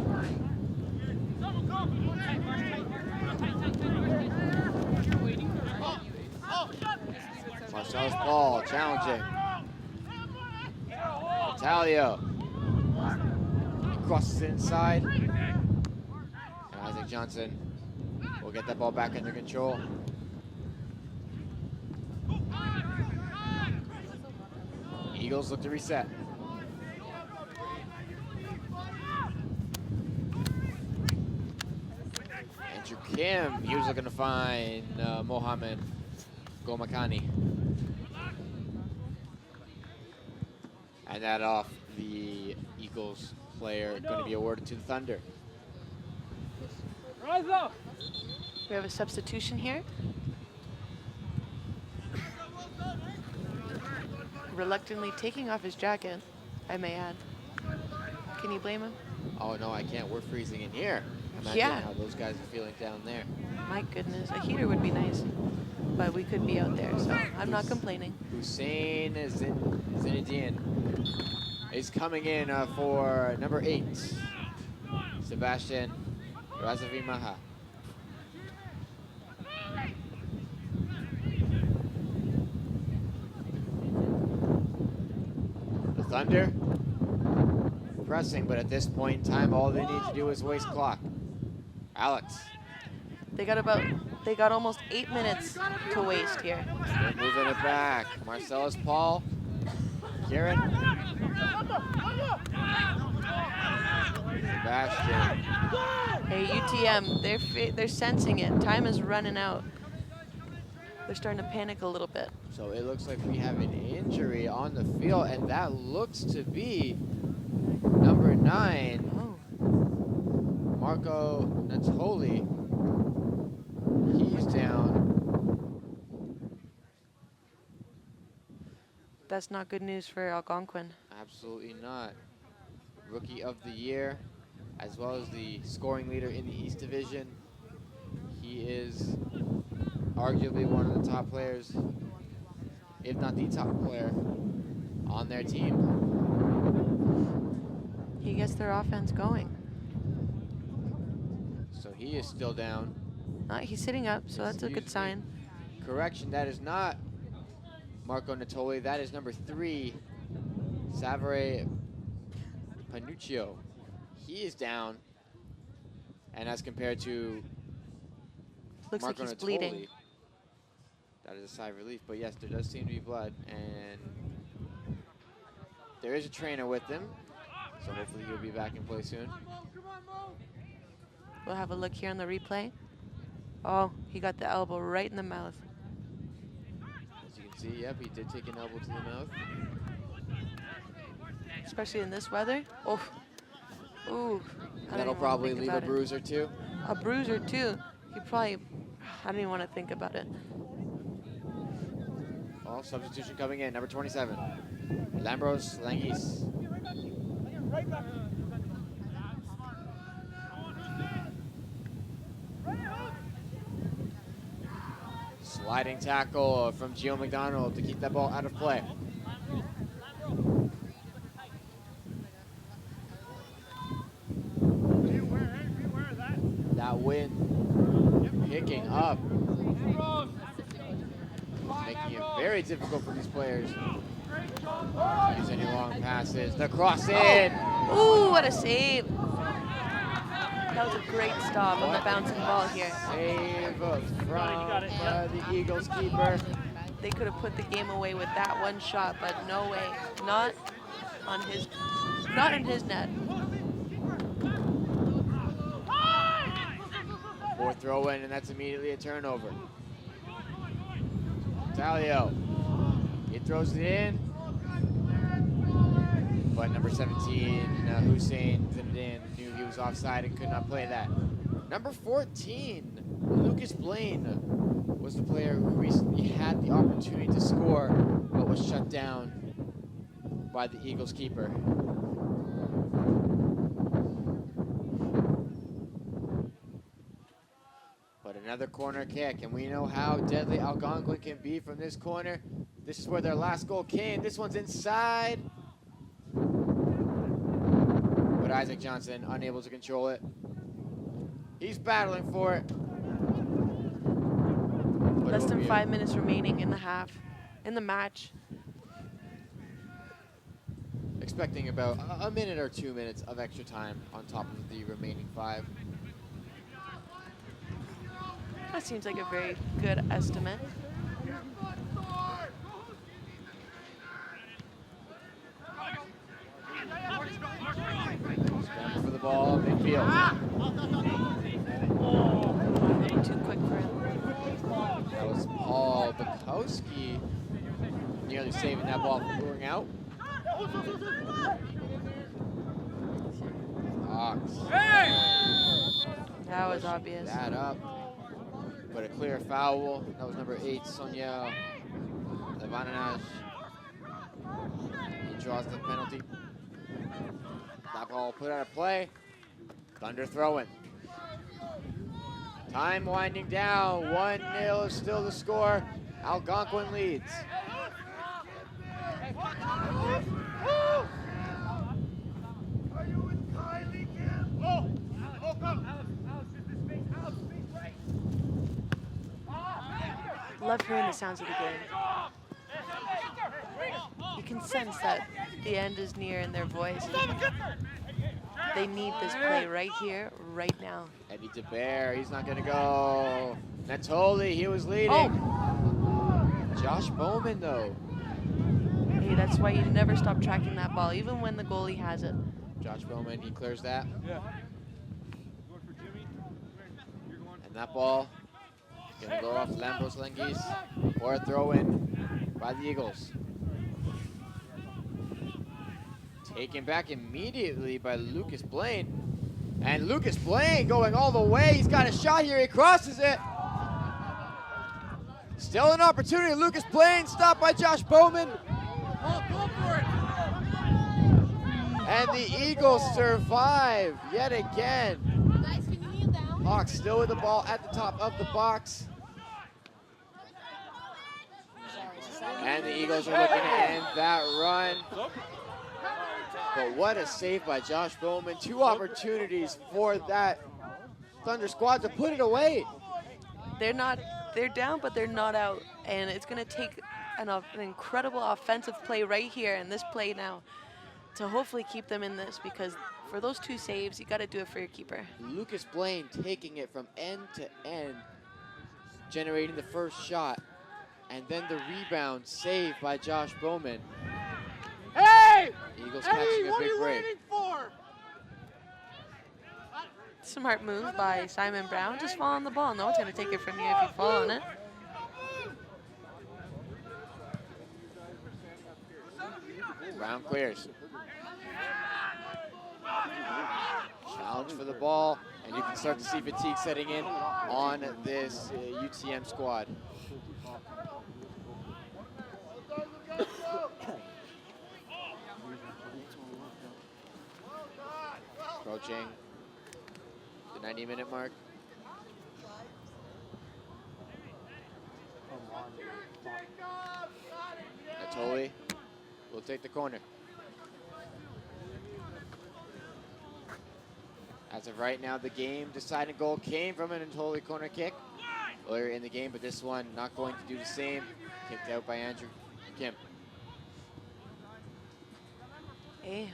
Marcellus Paul challenging. Vitalio. He crosses it inside. And Isaac Johnson will get that ball back under control. Eagles look to reset. Andrew Kim, he was looking to find Mohamed Gomakani. And that off the Eagles player going to be awarded to the Thunder. Rise up. We have a substitution here. Reluctantly taking off his jacket, I may add. Can you blame him? Oh no, I can't. We're freezing in here. Imagine Yeah. how those guys are feeling down there. My goodness, a heater would be nice, but we could be out there, so I'm not complaining. Hussein Zinedine is coming in for number 8, Sebastian Razavimaha. The Thunder pressing, but at this point in time, all they need to do is waste clock. Alex. They got almost 8 minutes to waste here. They're moving it back. Marcellus Paul. Kieran. Sebastian. Hey, UTM, they're sensing it. Time is running out. They're starting to panic a little bit. So it looks like we have an injury on the field, and that looks to be number 9, Oh, Marco Natoli. He's down. that's not good news for Algonquin. Absolutely not. Rookie of the year, as well as the scoring leader in the East Division. He is arguably one of the top players, if not the top player, on their team. He gets their offense going. So he is still down. He's sitting up, so that's a good Excuse sign. me. Correction, that is not Marco Natoli. That is number 3, Savare Panuccio. He is down. And as compared to Looks Marco like he's Natoli, bleeding. that is a sigh of relief. But yes, there does seem to be blood. And there is a trainer with him. So hopefully he'll be back in play soon. We'll have a look here on the replay. Oh, he got the elbow right in the mouth. As you can see, yep, he did take an elbow to the mouth. Especially in this weather. Oh, ooh. I don't That'll even wanna probably think leave a about it. bruise or two. A bruise or two. He probably, I don't even want to think about it. Oh, substitution coming in, number 27, Lambros Langis. Sliding tackle from Gio McDonald to keep that ball out of play. That wind picking up, making it very difficult for these players to use any long passes. The cross in. Ooh, what a save. That was a great stop on the bouncing ball here. Save from the Eagles keeper. They could have put the game away with that one shot, but no way. Not in his net. Fourth throw in, and that's immediately a turnover. Talio, he throws it in, but number 17, Hussein Zinedine, knew he was offside and could not play that. Number 14, Lucas Blaine, was the player who recently had the opportunity to score, but was shut down by the Eagles keeper. But another corner kick, and we know how deadly Algonquin can be from this corner. This is where their last goal came. This one's inside. But Isaac Johnson unable to control it. He's battling for it. But Less it will than be 5 minutes remaining in the match. expecting about a minute or 2 minutes of extra time on top of the remaining 5. That seems like a very good estimate. Scramble for the ball, midfield. A little too quick for him. That was Paul Bukowski nearly saving that ball from going out. Hawks. That was obvious. That up. But a clear foul. That was number 8, Sonia Levananaj. He draws the penalty. That ball put out of play. Thunder throwing. Time winding down. 1-0 is still the score. Algonquin leads. Love hearing the sounds of the game. You can sense that the end is near in their voice. They need this play right here, right now. Eddie DeBear, he's not gonna go. Natoli, he was leading. Oh. Josh Bowman though. Hey, that's why you never stop tracking that ball, even when the goalie has it. Josh Bowman, he clears that. And that ball gonna go off Lambros Lenghis for a throw in by the Eagles. Taken back immediately by Lucas Blaine. And Lucas Blaine going all the way. He's got a shot here. He crosses it. Still an opportunity. Lucas Blaine stopped by Josh Bowman. Go for it. And the Eagles survive yet again. Guys, can you kneel down? Hawks still with the ball at the top of the box. And the Eagles are looking to end that run. But what a save by Josh Bowman. 2 opportunities for that Thunder squad to put it away. They're down, but they're not out. And it's going to take an incredible offensive play right here in this play now to hopefully keep them in this, because for those 2 saves, you got to do it for your keeper. Lucas Blaine taking it from end to end, generating the first shot, and then the rebound saved by Josh Bowman. Hey! Eagles Hey, catching a what are big you break. waiting for? Smart move by Simon Brown. Just fall on the ball. No one's going to take it from you if you fall on it. Brown clears. Challenge for the ball, and you can start to see fatigue setting in on this UTM squad. Approaching the 90-minute mark. Natoli will take the corner. As of right now, the game deciding goal came from an Natoli corner kick earlier in the game, but this one not going to do the same. Kicked out by Andrew Kim. Hey.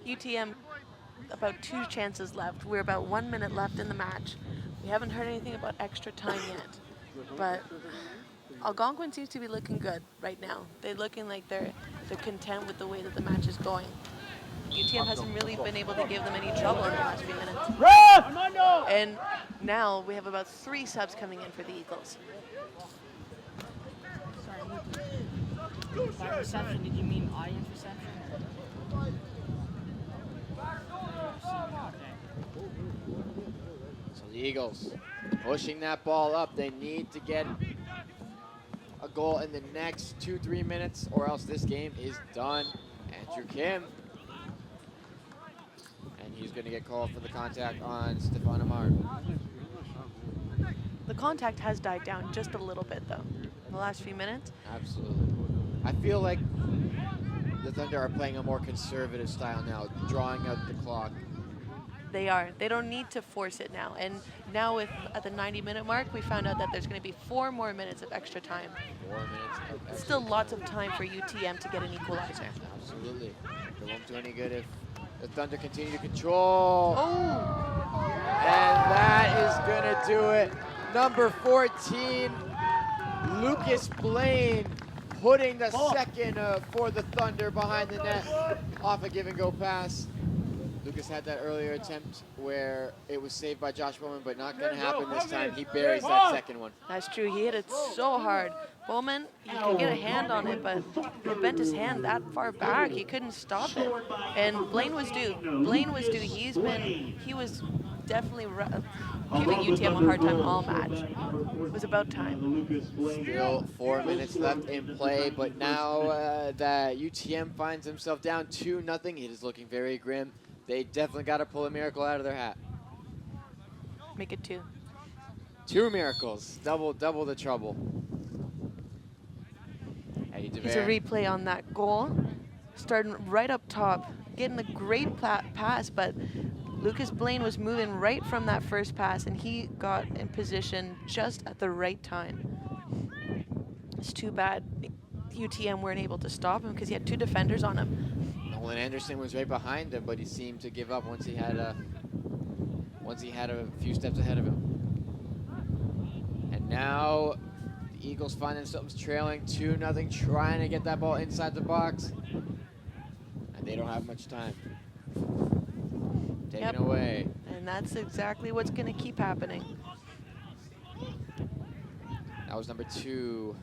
UTM, about 2 chances left. We're about 1 minute left in the match. We haven't heard anything about extra time yet, but Algonquin seems to be looking good right now. They're looking like they're content with the way that the match is going. UTM hasn't really been able to give them any trouble in the last few minutes. And now we have about 3 subs coming in for the Eagles. By reception, did you mean audience reception? So the Eagles pushing that ball up. They need to get a goal in the next 2-3 minutes, or else this game is done. Andrew Kim. And he's going to get called for the contact on Stefan Amar. The contact has died down just a little bit, though, in the last few minutes. Absolutely. I feel like the Thunder are playing a more conservative style now, drawing out the clock. They are. They don't need to force it now. And now at the 90-minute mark, we found out that there's going to be 4 more minutes of extra time. 4 minutes of extra Still lots of time for UTM to get an equalizer. Absolutely. It won't do any good if the Thunder continue to control. Oh! And that is going to do it. Number 14, Lucas Blaine, putting the second for the Thunder behind the net off a give-and-go pass. Lucas had that earlier attempt where it was saved by Josh Bowman, but not going to happen this time. He buries that second one. That's true. He hit it so hard. Bowman, he could get a hand on it, but he bent his hand that far back. He couldn't stop it. And Blaine was due. Blaine was due. He was definitely giving UTM a hard time all match. It was about time. Still 4 minutes left in play, but now that UTM finds himself down 2-0, it is looking very grim. They definitely got to pull a miracle out of their hat. Make it 2. 2 miracles, double the trouble. Here's a replay on that goal. Starting right up top, getting a great pass, but Lucas Blaine was moving right from that first pass, and he got in position just at the right time. It's too bad UTM weren't able to stop him because he had 2 defenders on him. Nolan Anderson was right behind him, but he seemed to give up once he had a few steps ahead of him. And now the Eagles find themselves trailing 2-0, trying to get that ball inside the box. And they don't have much time. Taken away. And that's exactly what's going to keep happening. That was number 2,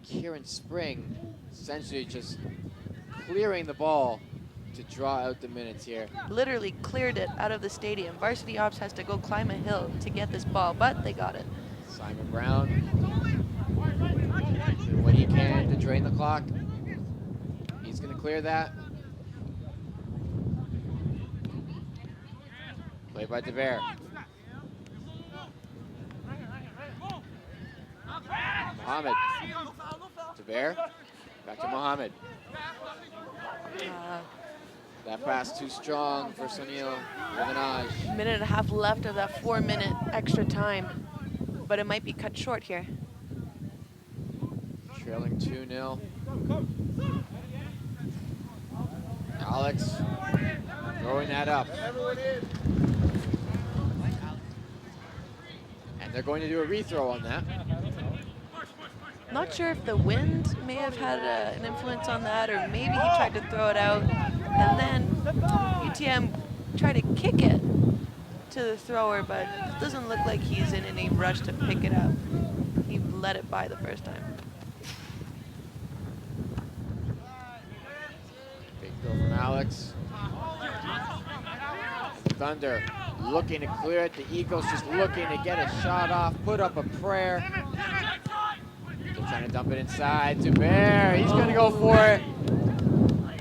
Kieran Spring, essentially just clearing the ball to draw out the minutes here. Literally cleared it out of the stadium. Varsity Ops has to go climb a hill to get this ball, but they got it. Simon Brown doing what he can to drain the clock. He's going to clear that. Played by DeBear. Mohammed. DeBear. Back to Mohammed. That pass too strong for Sunil Ravanaj. Minute and a half left of that 4-minute extra time, but it might be cut short here. Trailing 2-0. Alex throwing that up. And they're going to do a rethrow on that. Not sure if the wind may have had an influence on that, or maybe he tried to throw it out, and then UTM tried to kick it to the thrower, but it doesn't look like he's in any rush to pick it up. He let it by the first time. Big throw from Alex. Thunder looking to clear it. The Eagles just looking to get a shot off, put up a prayer. They're trying to dump it inside to Bear. He's going to go for it.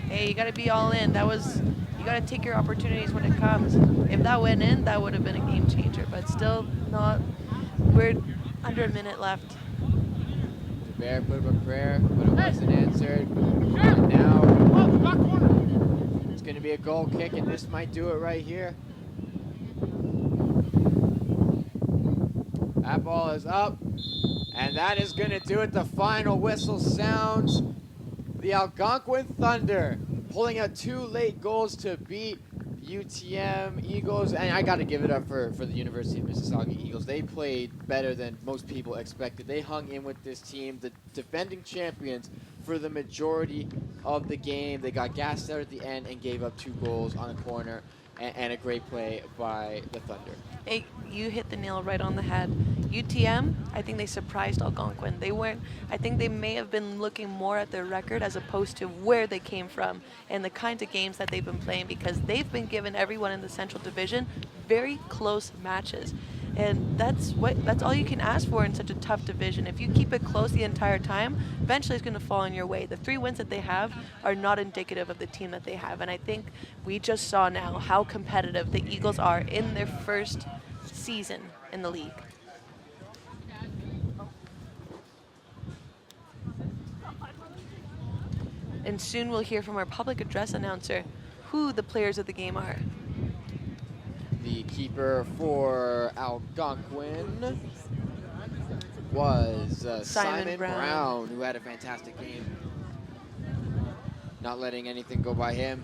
Hey, you got to be all in. You got to take your opportunities when it comes. If that went in, that would have been a game changer, but still not. We're under a minute left. Bear put up a prayer, but it wasn't answered. And now it's going to be a goal kick, and this might do it right here. That ball is up, and that is going to do it. The final whistle sounds. The Algonquin Thunder pulling out 2 late goals to beat UTM Eagles, and I got to give it up for the University of Mississauga Eagles. They played better than most people expected. They hung in with this team, the defending champions, for the majority of the game. They got gassed out at the end and gave up 2 goals on a corner, and a great play by the Thunder. Hey, you hit the nail right on the head. UTM, I think they surprised Algonquin. I think they may have been looking more at their record as opposed to where they came from and the kinds of games that they've been playing, because they've been given everyone in the Central Division very close matches. And that's all you can ask for in such a tough division. If you keep it close the entire time, eventually it's going to fall in your way. The 3 wins that they have are not indicative of the team that they have. And I think we just saw now how competitive the Eagles are in their first season in the league. And soon we'll hear from our public address announcer who the players of the game are. The keeper for Algonquin was Simon Brown, who had a fantastic game. Not letting anything go by him.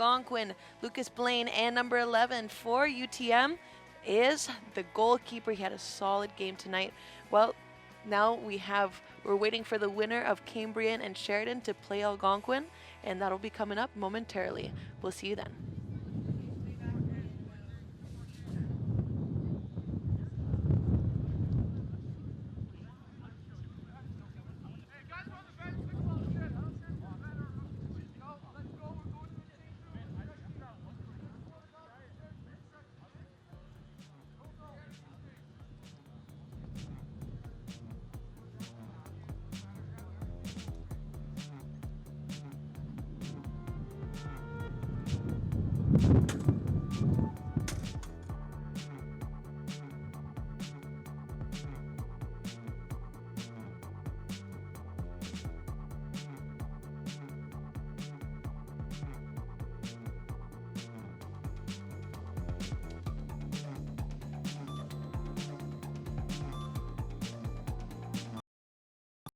Algonquin, Lucas Blaine, and number 11 for UTM is the goalkeeper. He had a solid game tonight. Well, now we're waiting for the winner of Cambrian and Sheridan to play Algonquin, and that'll be coming up momentarily. We'll see you then.